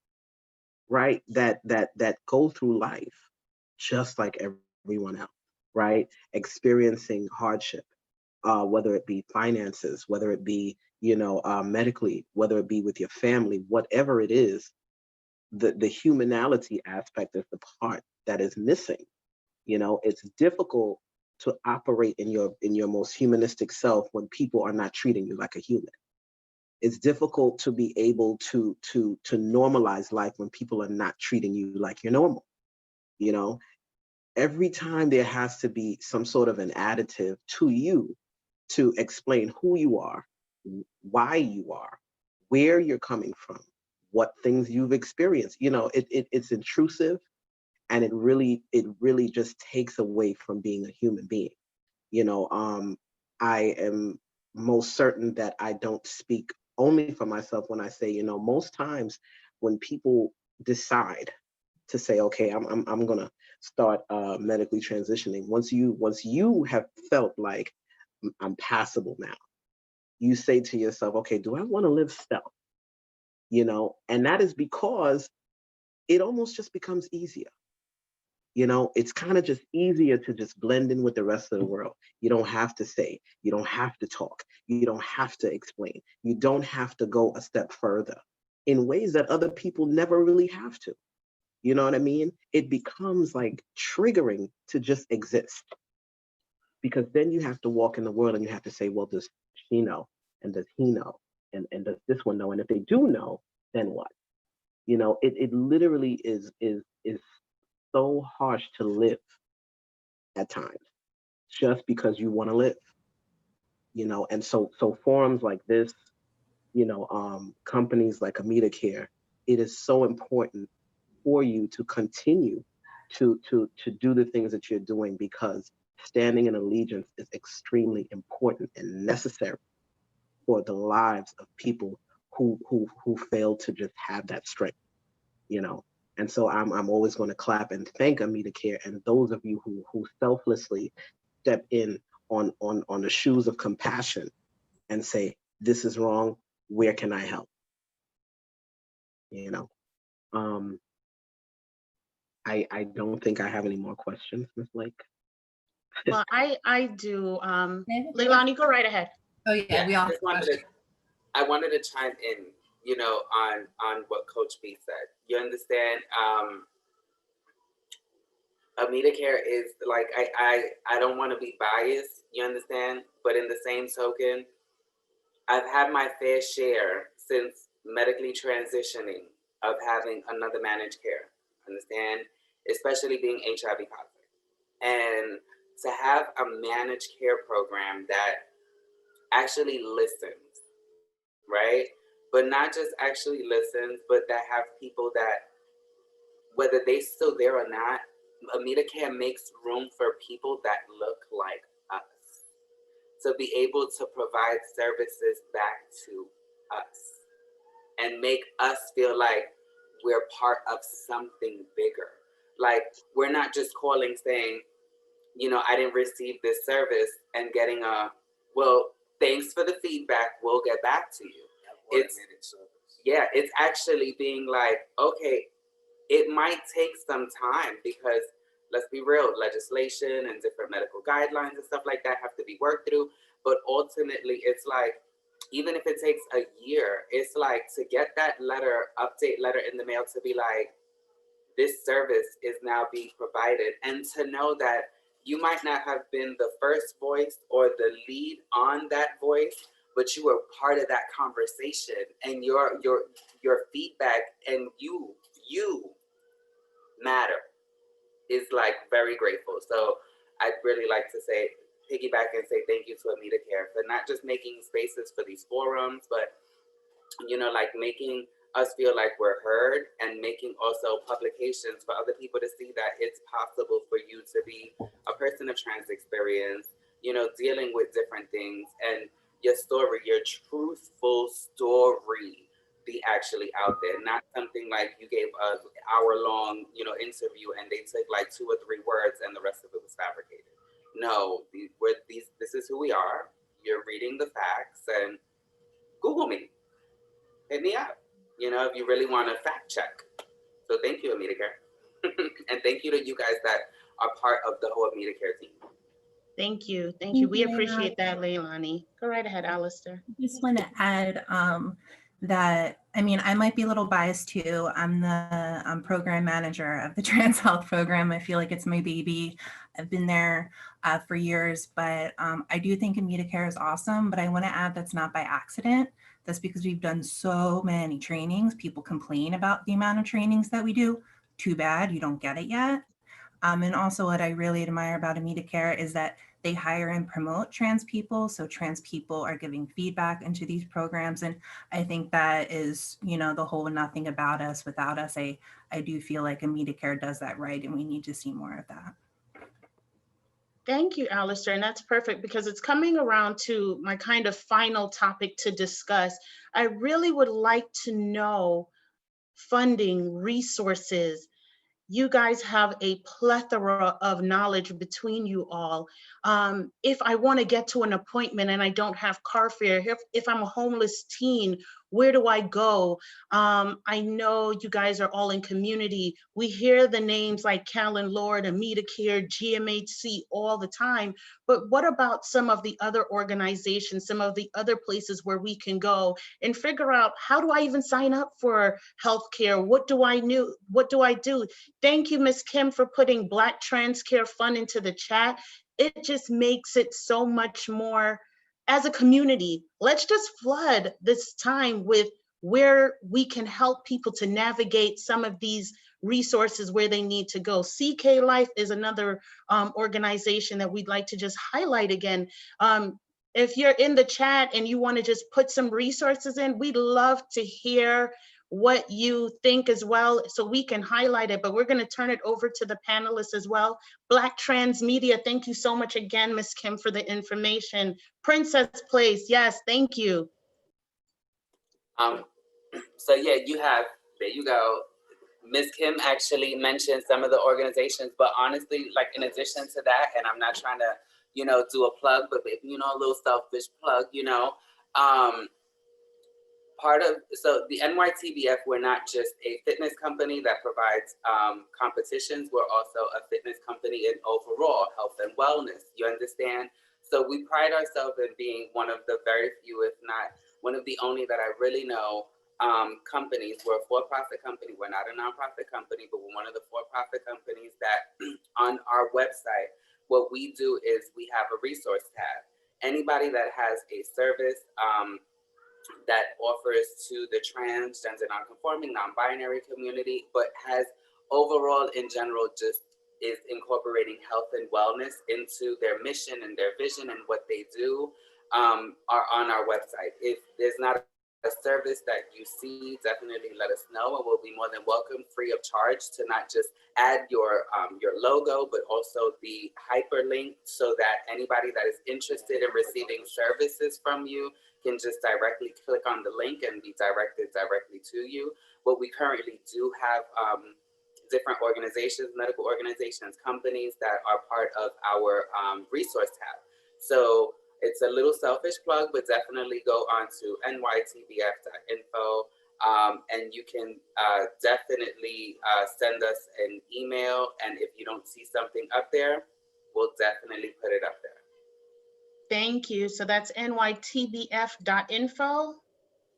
right? That go through life just like everyone else, right? Experiencing hardship, whether it be finances, whether it be, medically, whether it be with your family, whatever it is, the humanality aspect is the part that is missing. It's difficult to operate in your most humanistic self when people are not treating you like a human. It's difficult to be able to normalize life when people are not treating you like you're normal. Every time there has to be some sort of an additive to you to explain who you are, why you are, where you're coming from, what things you've experienced. You know, it's intrusive, and it really just takes away from being a human being. You know, I am most certain that I don't speak only for myself when I say, you know, most times when people decide to say, okay, I'm gonna start medically transitioning. Once you have felt like I'm passable now, you say to yourself, okay, do I want to live stealth? You know, and that is because it almost just becomes easier. You know, it's kind of just easier to just blend in with the rest of the world. You don't have to say, you don't have to talk, you don't have to explain, you don't have to go a step further in ways that other people never really have to. You know what I mean? It becomes like triggering to just exist, because then you have to walk in the world and you have to say, well, does she know? And does he know? And does this one know? And if they do know, then what? You know, it literally is so harsh to live at times just because you want to live. You know, and so forums like this, you know, companies like AmitaCare, it is so important for you to continue to do the things that you're doing, because standing in allegiance is extremely important and necessary for the lives of people who fail to just have that strength, you know. And so I'm always going to clap and thank AmitaCare and those of you who selflessly step in on the shoes of compassion and say, this is wrong, where can I help? You know. I don't think I have any more questions, Ms. Blake. Well, I do. Lailani, go right ahead. Oh yeah, we all I wanted to chime in, you know, on what Coach B said. You understand? AmitaCare is like, I don't want to be biased, you understand? But in the same token, I've had my fair share since medically transitioning of having another managed care, understand? Especially being HIV positive. And to have a managed care program that actually listens, right? But not just actually listens, but that have people that, whether they still there or not, AmitaCare makes room for people that look like us to be able to provide services back to us and make us feel like we're part of something bigger. Like, we're not just calling saying, you know, I didn't receive this service and getting a, well, thanks for the feedback, we'll get back to you. It's actually being like, okay, it might take some time because, let's be real, legislation and different medical guidelines and stuff like that have to be worked through. But ultimately, it's like, even if it takes a year, it's like to get that update letter in the mail to be like, this service is now being provided, and to know that you might not have been the first voice or the lead on that voice, but you were part of that conversation, and your feedback and you matter is like very grateful. So I'd really like to say, piggyback and say thank you to AmitaCare for not just making spaces for these forums, but, you know, like making us feel like we're heard, and making also publications for other people to see that it's possible for you to be a person of trans experience, you know, dealing with different things, and your story, your truthful story be actually out there, not something like you gave an hour-long, you know, interview and they took like 2 or 3 words and the rest of it was fabricated. No, this is who we are. You're reading the facts, and Google me, hit me up, you know, if you really want to fact check. So thank you, AmitaCare. And thank you to you guys that are part of the whole AmitaCare team. Thank you. Thank you. We appreciate that, Lailani. Go right ahead, Alistair. I just want to add that, I mean, I might be a little biased too. I'm the program manager of the Trans Health Program. I feel like it's my baby. I've been there for years, but I do think AmitaCare is awesome, but I want to add that's not by accident. That's because we've done so many trainings. People complain about the amount of trainings that we do. Too bad you don't get it yet. And also what I really admire about AmitaCare is that they hire and promote trans people. So trans people are giving feedback into these programs. And I think that is, you know, the whole nothing about us without us. I do feel like AmeriCare does that right, and we need to see more of that. Thank you, Alistair, and that's perfect because it's coming around to my kind of final topic to discuss. I really would like to know funding, resources. You guys have a plethora of knowledge between you all. If I want to get to an appointment and I don't have car fare, if I'm a homeless teen, where do I go? I know you guys are all in community. We hear the names like Callen-Lorde, AmeriCare, GMHC all the time, but what about some of the other organizations, some of the other places where we can go and figure out, how do I even sign up for healthcare? What do I do? Thank you, Ms. Kim, for putting Black Trans Care Fund into the chat. It just makes it so much more, as a community, let's just flood this time with where we can help people to navigate some of these resources where they need to go. CK Life is another organization that we'd like to just highlight again. If you're in the chat and you want to just put some resources in, we'd love to hear what you think as well, so we can highlight it, but we're going to turn it over to the panelists as well. Black Trans Media, thank you so much again, Ms. Kim, for the information. Princess Place, yes, thank you. So yeah, there you go. Ms. Kim actually mentioned some of the organizations, but honestly, like in addition to that, and I'm not trying to, you know, do a plug, but you know, a little selfish plug, you know, so the NYTBF, we're not just a fitness company that provides competitions, we're also a fitness company in overall health and wellness, you understand? So we pride ourselves in being one of the very few, if not one of the only that I really know, companies. We're a for-profit company, we're not a nonprofit company, but we're one of the for-profit companies that on our website, what we do is we have a resource tab. Anybody that has a service, that offers to the transgender, non-conforming, non-binary community, but has overall in general just is incorporating health and wellness into their mission and their vision and what they do, are on our website. If there's not a service that you see, definitely let us know, and we'll be more than welcome, free of charge, to not just add your logo, but also the hyperlink, so that anybody that is interested in receiving services from you can just directly click on the link and be directed directly to you. But we currently do have different organizations, medical organizations, companies that are part of our resource tab. So it's a little selfish plug, but definitely go on to nytbf.info, and you can definitely send us an email. And if you don't see something up there, we'll definitely put it up there. Thank you. So that's nytbf.info.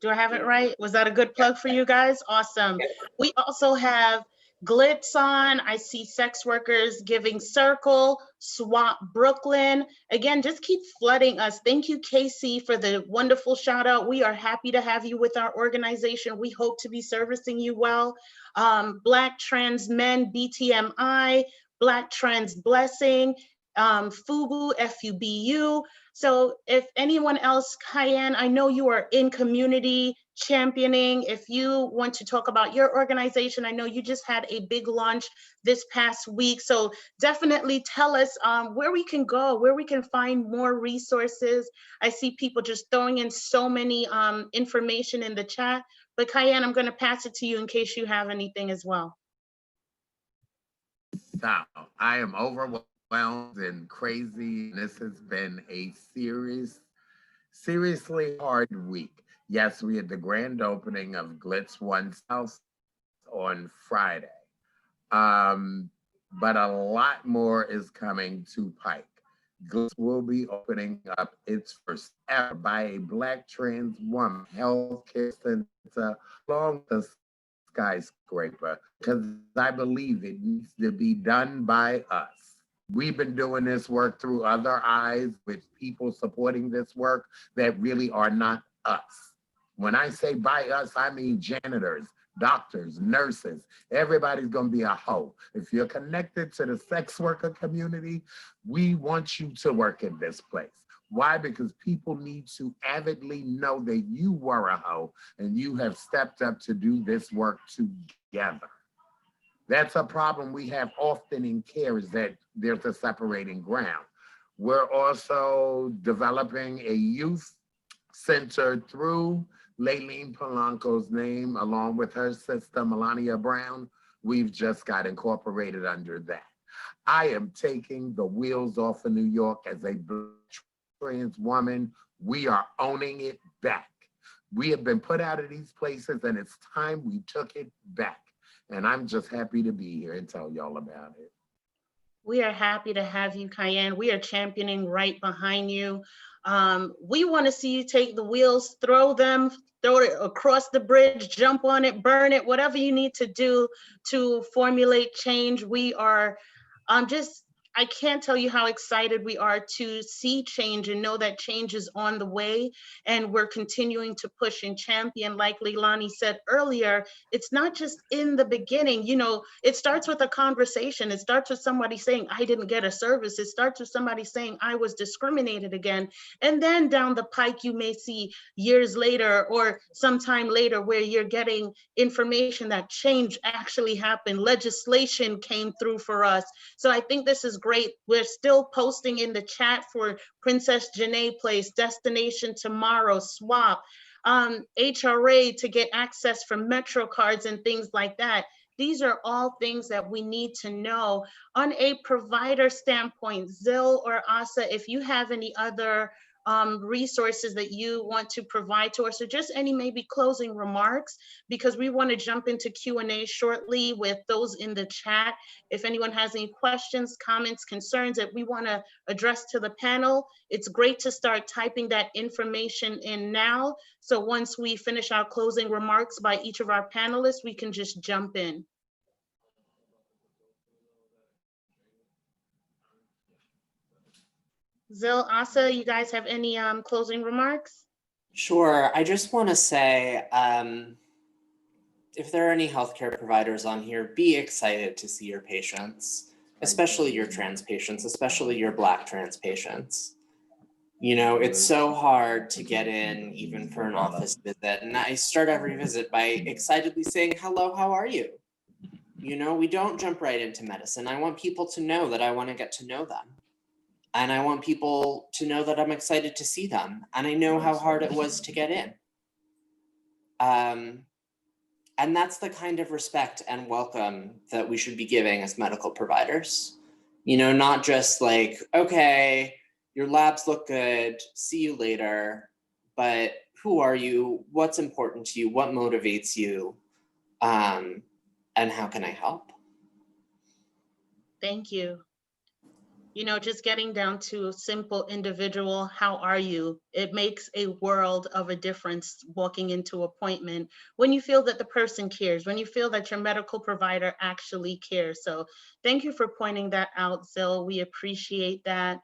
Do I have it right? Was that a good plug for you guys? Awesome. We also have Glitz on. I see Sex Workers Giving Circle, Swamp Brooklyn. Again, just keep flooding us. Thank you, Casey, for the wonderful shout out. We are happy to have you with our organization. We hope to be servicing you well. Black Trans Men, BTMI, Black Trans Blessing, FUBU, FUBU. So if anyone else, Ceyenne, I know you are in community championing. If you want to talk about your organization, I know you just had a big launch this past week. So definitely tell us where we can go, where we can find more resources. I see people just throwing in so many information in the chat, but Ceyenne, I'm going to pass it to you in case you have anything as well. Now, I am overwhelmed and crazy. This has been a seriously hard week. Yes, we had the grand opening of Glitz One's House on Friday. But a lot more is coming to Pike. Glitz will be opening up its first ever by a Black trans woman healthcare center along the skyscraper, because I believe it needs to be done by us. We've been doing this work through other eyes with people supporting this work that really are not us. When I say by us, I mean janitors, doctors, nurses, everybody's gonna be a hoe. If you're connected to the sex worker community, we want you to work in this place. Why? Because people need to avidly know that you were a hoe and you have stepped up to do this work together. That's a problem we have often in care, is that there's a separating ground. We're also developing a youth center through Lailani Polanco's name, along with her sister, Melania Brown. We've just got incorporated under that. I am taking the wheels off of New York as a trans woman. We are owning it back. We have been put out of these places and it's time we took it back. And I'm just happy to be here and tell y'all about it. We are happy to have you, Ceyenne. We are championing right behind you. We want to see you take the wheels, throw it across the bridge, jump on it, burn it, whatever you need to do to formulate change. We are I can't tell you how excited we are to see change and know that change is on the way. And we're continuing to push and champion. Like Lailani said earlier, it's not just in the beginning, it starts with a conversation. It starts with somebody saying, I didn't get a service. It starts with somebody saying, I was discriminated against. And then down the pike, you may see years later or sometime later where you're getting information that change actually happened. Legislation came through for us. So I think this is great. We're still posting in the chat for Princess Janae Place, Destination Tomorrow, SWAP, HRA to get access for Metro cards and things like that. These are all things that we need to know. On a provider standpoint, Zil or Asa, if you have any other resources that you want to provide to us, or just any maybe closing remarks, because we want to jump into Q&A shortly with those in the chat. If anyone has any questions, comments, concerns that we want to address to the panel, it's great to start typing that information in now. So once we finish our closing remarks by each of our panelists, we can just jump in. Zil, Asa, you guys have any closing remarks? Sure. I just want to say, if there are any healthcare providers on here, be excited to see your patients, especially your trans patients, especially your Black trans patients. It's so hard to get in even for an office visit. And I start every visit by excitedly saying, hello, how are you? We don't jump right into medicine. I want people to know that I want to get to know them. And I want people to know that I'm excited to see them. And I know how hard it was to get in. And that's the kind of respect and welcome that we should be giving as medical providers. Not just like, okay, your labs look good, see you later, but who are you? What's important to you? What motivates you? And how can I help? Thank you. Just getting down to simple individual, how are you? It makes a world of a difference walking into appointment when you feel that the person cares, when you feel that your medical provider actually cares. So thank you for pointing that out, Zil. We appreciate that.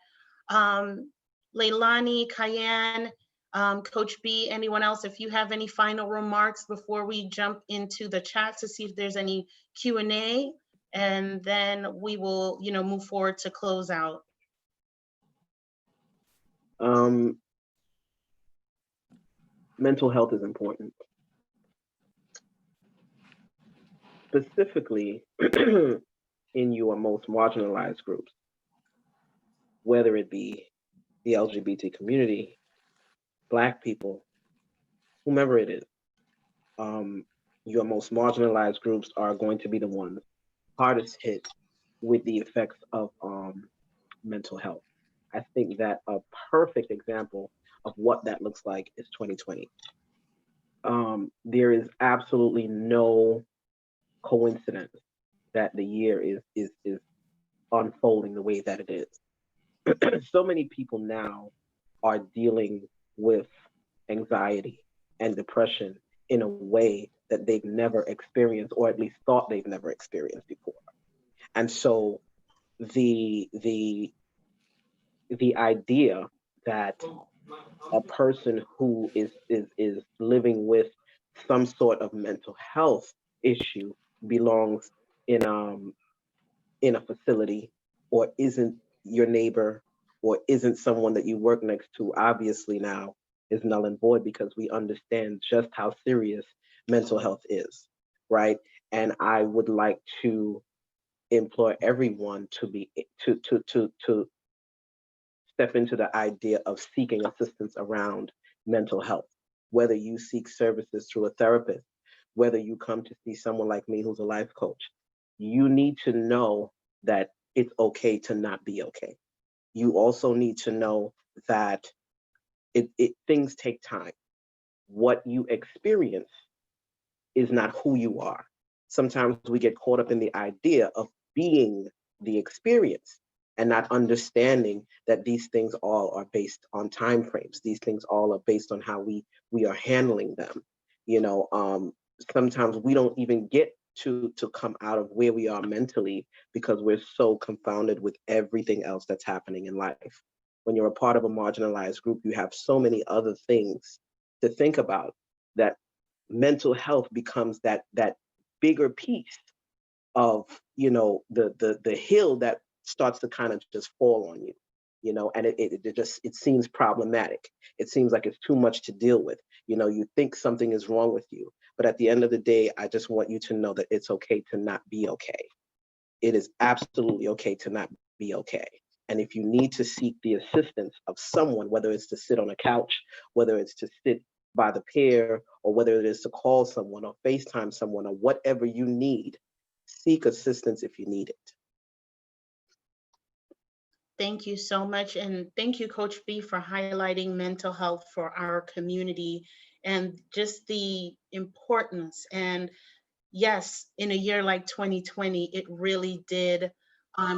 Lailani, Ceyenne, Coach B, anyone else, if you have any final remarks before we jump into the chat to see if there's any Q&A. And then we will, move forward to close out. Mental health is important. Specifically in your most marginalized groups, whether it be the LGBT community, Black people, whomever it is, your most marginalized groups are going to be the ones hardest hit with the effects of mental health. I think that a perfect example of what that looks like is 2020. There is absolutely no coincidence that the year is unfolding the way that it is. So many people now are dealing with anxiety and depression in a way that they've never experienced, or at least thought they've never experienced before. And so the idea that a person who is living with some sort of mental health issue belongs in a facility, or isn't your neighbor, or isn't someone that you work next to, obviously now is null and void, because we understand just how serious mental health is, right? And I would like to implore everyone to be to step into the idea of seeking assistance around mental health, whether you seek services through a therapist, whether you come to see someone like me who's a life coach. You need to know that it's okay to not be okay. You also need to know that things take time. What you experience is not who you are. Sometimes we get caught up in the idea of being the experience and not understanding that these things all are based on time frames. These things all are based on how we are handling them. Sometimes we don't even get to come out of where we are mentally because we're so confounded with everything else that's happening in life. When you're a part of a marginalized group, you have so many other things to think about, that mental health becomes that bigger piece of the hill that starts to kind of just fall on you, and it seems problematic. It seems like it's too much to deal with. You think something is wrong with you, but at the end of the day, I just want you to know that it's okay to not be okay. It is absolutely okay to not be okay. And if you need to seek the assistance of someone, whether it's to sit on a couch, whether it's to sit by the pier, or whether it is to call someone or FaceTime someone, or whatever you need, seek assistance if you need it. Thank you so much. And thank you, Coach B, for highlighting mental health for our community and just the importance. And yes, in a year like 2020, it really did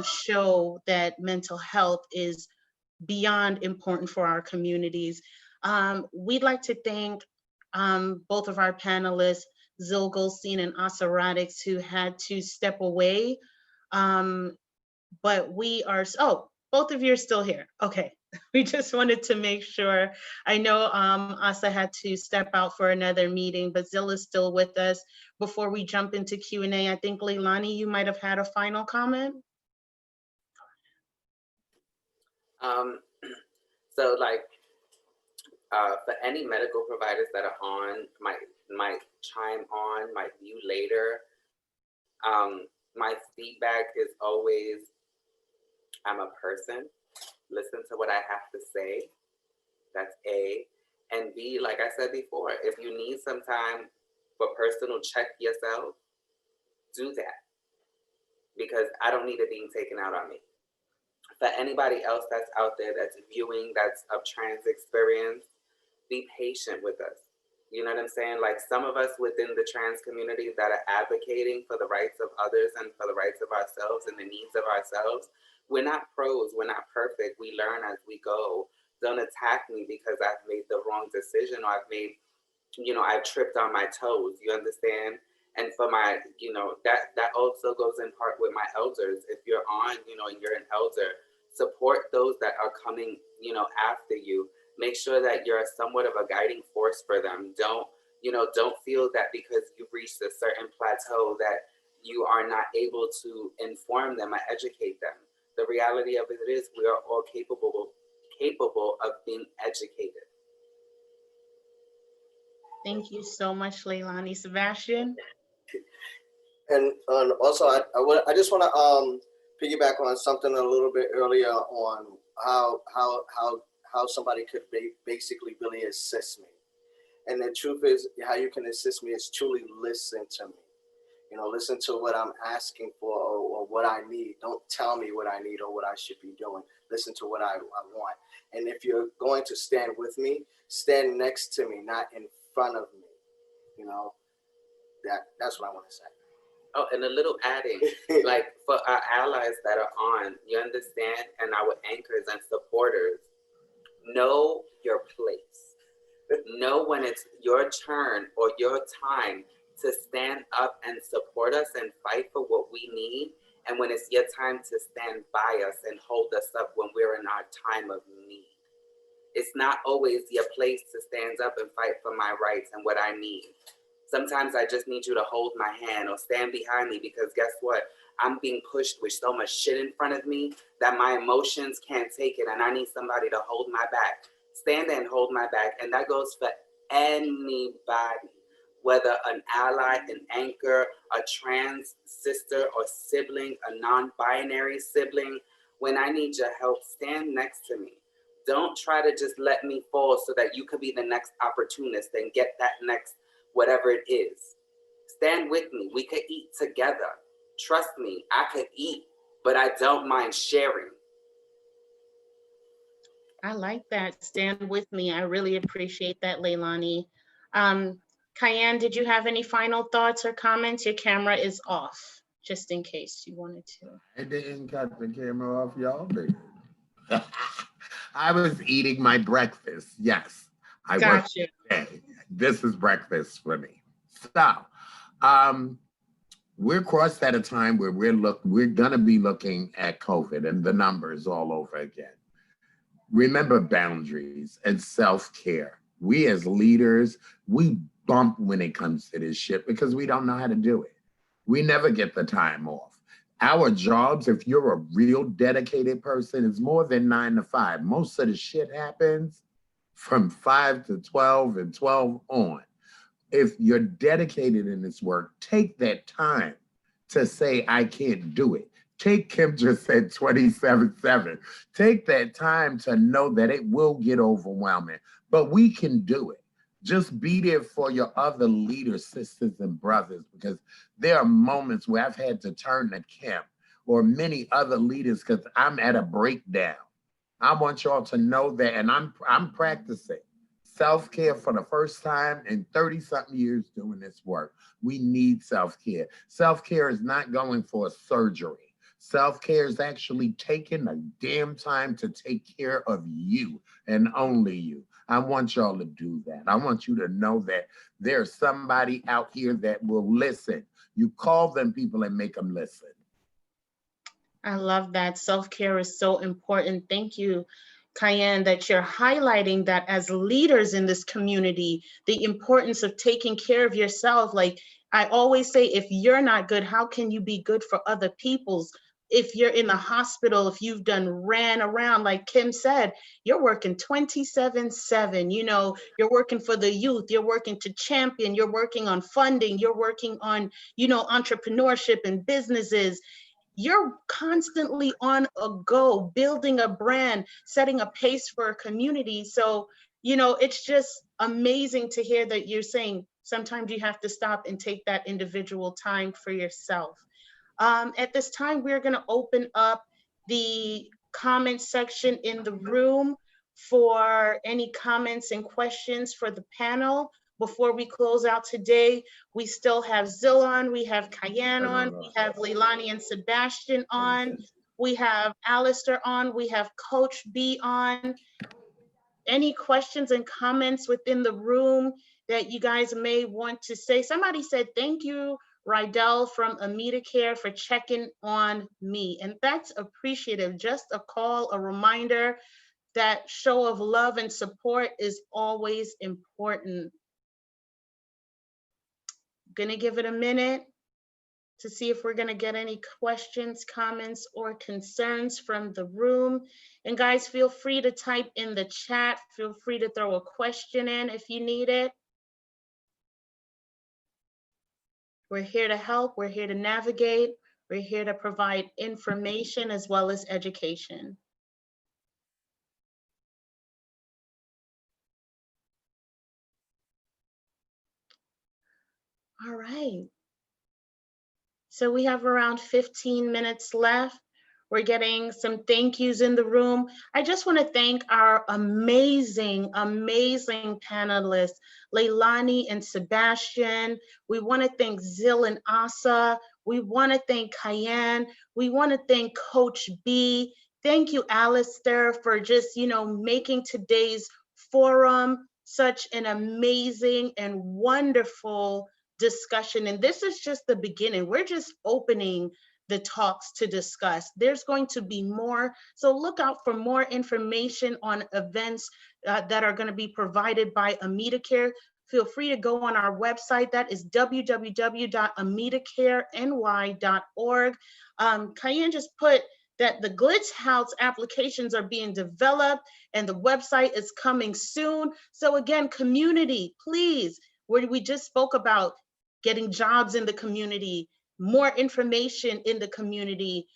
show that mental health is beyond important for our communities. We'd like to thank both of our panelists, Zil Goldstein and Asa Radix, who had to step away. But we are, oh, both of you are still here. Okay, we just wanted to make sure. I know Asa had to step out for another meeting, but Zil is still with us. Before we jump into Q&A, I think Lailani, you might have had a final comment. So like, for any medical providers that are on, might chime on, might view later, my feedback is always, I'm a person, listen to what I have to say. That's A. And B, like I said before, if you need some time for personal check yourself, do that. Because I don't need it being taken out on me. For anybody else that's out there that's viewing, that's of trans experience, be patient with us. You know what I'm saying? Like, some of us within the trans community that are advocating for the rights of others and for the rights of ourselves and the needs of ourselves, we're not pros, we're not perfect, we learn as we go. Don't attack me because I've made the wrong decision, or I've made, I've tripped on my toes, you understand? And for my, that also goes in part with my elders. If you're on, and you're an elder, support those that are coming, after you. Make sure that you're somewhat of a guiding force for them. Don't feel that because you've reached a certain plateau that you are not able to inform them or educate them. The reality of it is we are all capable of being educated. Thank you so much, Lailani. Sebastian? And also, I just want to piggyback on something a little bit earlier on how somebody could basically really assist me. And the truth is, how you can assist me is truly listen to me. Listen to what I'm asking for or what I need. Don't tell me what I need or what I should be doing. Listen to what I want. And if you're going to stand with me, stand next to me, not in front of me. That's what I want to say. Oh, and a little adding, like for our allies that are on, you understand, and our anchors and supporters, know your place. Know when it's your turn or your time to stand up and support us and fight for what we need. And when it's your time to stand by us and hold us up when we're in our time of need. It's not always your place to stand up and fight for my rights and what I need. Sometimes I just need you to hold my hand or stand behind me, because guess what? I'm being pushed with so much shit in front of me that my emotions can't take it, and I need somebody to hold my back. Stand there and hold my back. And that goes for anybody, whether an ally, an anchor, a trans sister or sibling, a non-binary sibling. When I need your help, stand next to me. Don't try to just let me fall so that you could be the next opportunist and get that next whatever it is. Stand with me. We could eat together. Trust me, I could eat, but I don't mind sharing. I like that. Stand with me. I really appreciate that, Lailani. Ceyenne, did you have any final thoughts or comments? Your camera is off, just in case you wanted to. I didn't cut the camera off, y'all did. I was eating my breakfast. Yes, I was. Gotcha. This is breakfast for me. So, we're crossed at a time where we're gonna be looking at COVID and the numbers all over again. Remember boundaries and self-care. We as leaders, we bump when it comes to this shit because we don't know how to do it. We never get the time off. Our jobs, if you're a real dedicated person, is more than 9 to 5. Most of the shit happens from 5 to 12 and 12 on. If you're dedicated in this work, take that time to say, I can't do it. Take, Kim just said 27/7. Take that time to know that it will get overwhelming, but we can do it. Just be there for your other leaders, sisters and brothers, because there are moments where I've had to turn to Kim or many other leaders because I'm at a breakdown. I want y'all to know that, and I'm practicing self-care for the first time in 30-something years doing this work. We need self-care. Self-care is not going for a surgery. Self-care is actually taking the damn time to take care of you and only you. I want y'all to do that. I want you to know that there's somebody out here that will listen. You call them people and make them listen. I love that. Self-care is so important. Thank you, Ceyenne, that you're highlighting that as leaders in this community, the importance of taking care of yourself. Like I always say, if you're not good, how can you be good for other people's? If you're in the hospital, if you've ran around, like Kim said, you're working 27/7, you know, you're working for the youth, you're working to champion, you're working on funding, you're working on, you know, entrepreneurship and businesses. You're constantly on a go, building a brand, setting a pace for a community. So, you know, it's just amazing to hear that you're saying sometimes you have to stop and take that individual time for yourself. At this time, we're going to open up the comment section in the room for any comments and questions for the panel. Before we close out today, we still have Zil on, we have Ceyenne on, we have Lailani and Sabastian on, we have Alistair on, we have Coach B on. Any questions and comments within the room that you guys may want to say? Somebody said, thank you, Rydell from AmitaCare, for checking on me. And that's appreciative. Just a call, a reminder that show of love and support is always important. Gonna give it a minute to see if we're gonna get any questions, comments, or concerns from the room. And guys, feel free to type in the chat. Feel free to throw a question in if you need it. We're here to help, we're here to navigate, we're here to provide information as well as education. All right. So we have around 15 minutes left. We're getting some thank yous in the room. I just want to thank our amazing, amazing panelists, Lailani and Sabastian. We want to thank Zil and Asa. We want to thank Ceyenne. We want to thank Coach B. Thank you, Alistair, for just, you know, making today's forum such an amazing and wonderful discussion. And this is just the beginning. We're just opening the talks to discuss. There's going to be more. So look out for more information on events that are going to be provided by AmitaCare. feel free to go on our website. That is www.amitacareny.org. Cayenne just put that the Glitz House applications are being developed and the website is coming soon. So again, community, please, where we just spoke about getting jobs in the community, more information in the community.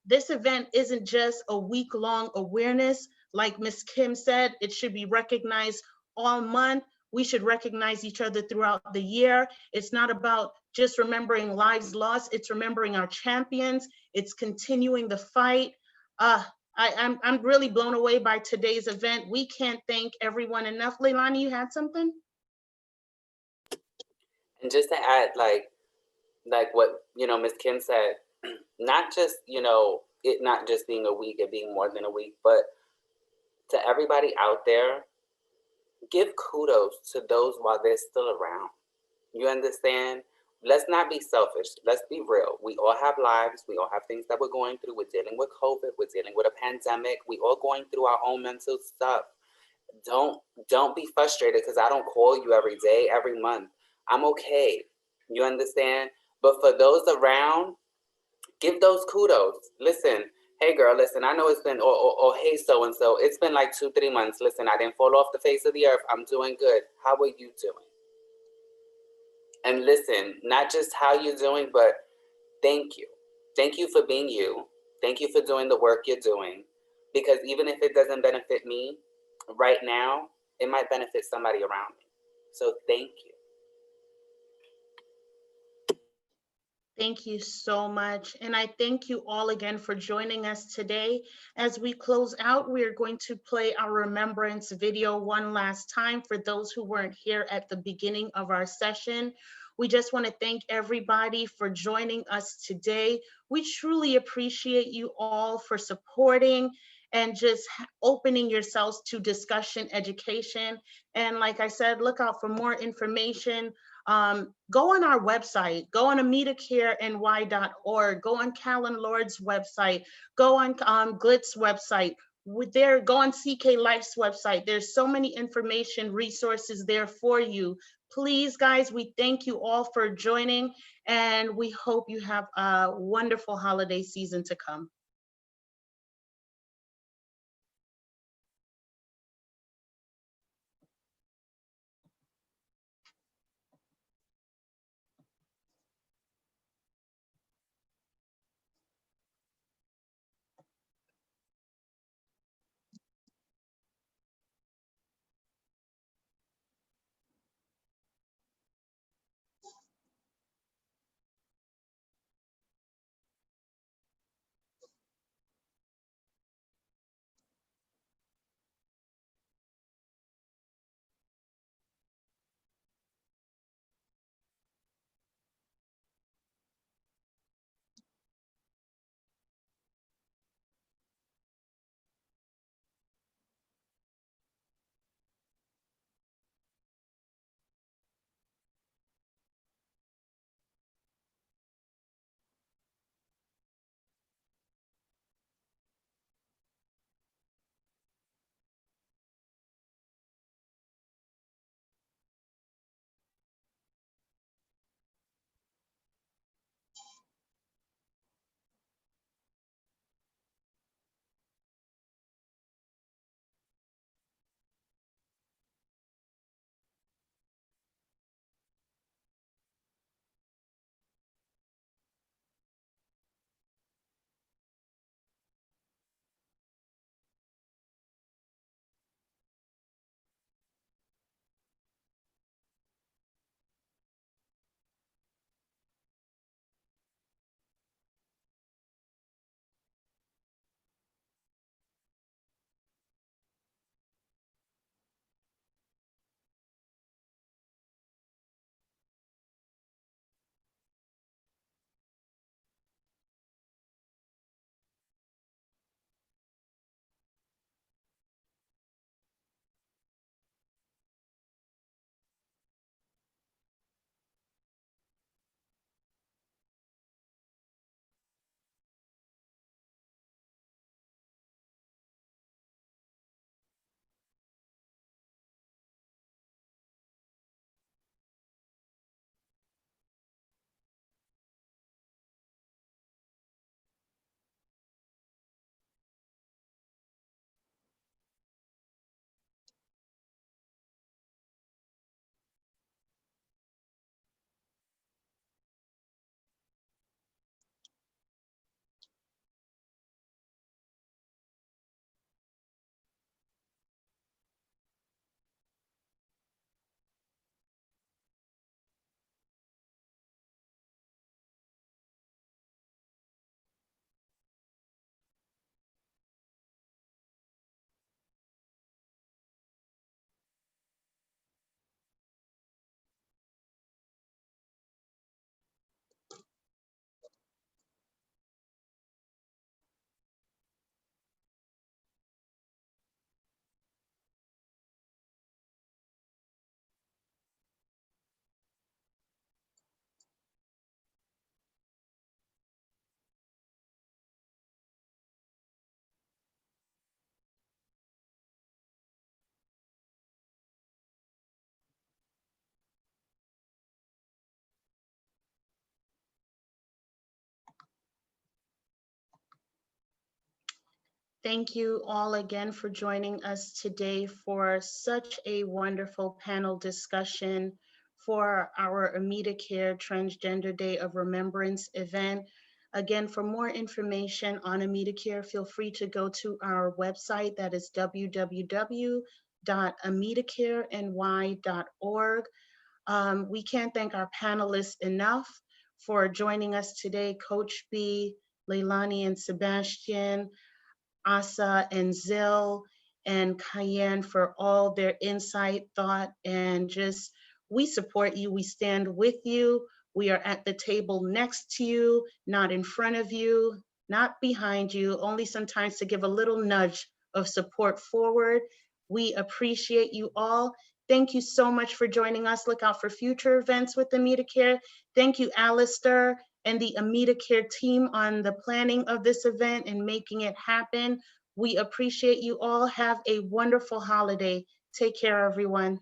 This event isn't just a week-long awareness. Like Ms. Kim said, it should be recognized all month. We should recognize each other throughout the year. It's not about just remembering lives lost, it's remembering our champions. It's continuing the fight. I'm really blown away by today's event. We can't thank everyone enough. Lailani, you had something? And just to add, like what, Ms. Kim said, not just, it not just being a week, it being more than a week, but to everybody out there, give kudos to those while they're still around. You understand? Let's not be selfish. Let's be real. We all have lives. We all have things that we're going through. We're dealing with COVID. We're dealing with a pandemic. We all going through our own mental stuff. Don't be frustrated because I don't call you every day, every month. I'm okay. You understand? But for those around, give those kudos. Listen, hey girl, listen, I know it's been, or hey so-and-so, it's been like 2-3 months. Listen, I didn't fall off the face of the earth. I'm doing good. How are you doing? And listen, not just how you're doing, but thank you. Thank you for being you. Thank you for doing the work you're doing. Because even if it doesn't benefit me right now, it might benefit somebody around me. So thank you. Thank you so much. And I thank you all again for joining us today. As we close out, we are going to play our remembrance video one last time for those who weren't here at the beginning of our session. We just want to thank everybody for joining us today. We truly appreciate you all for supporting and just opening yourselves to discussion, education. And like I said, look out for more information. Go on our website, go on amitacareny.org, go on Callen-Lorde's website, go on Glitz website, go on CK Life's website. There's so many information resources there for you. Please, guys, we thank you all for joining, and we hope you have a wonderful holiday season to come. Thank you all again for joining us today for such a wonderful panel discussion for our AmitaCare Transgender Day of Remembrance event. Again, for more information on AmitaCare, feel free to go to our website, that is www.amitacareny.org. We can't thank our panelists enough for joining us today, Coach B, Lailani and Sabastian, Asa and Zil and Ceyenne, for all their insight, thought, and just, we support you. We stand with you. We are at the table next to you, not in front of you, not behind you, only sometimes to give a little nudge of support forward. We appreciate you all. Thank you so much for joining us. Look out for future events with AmitaCare. Thank you, Alistair, and the AmitaCare team on the planning of this event and making it happen. We appreciate you all. Have a wonderful holiday. Take care, everyone.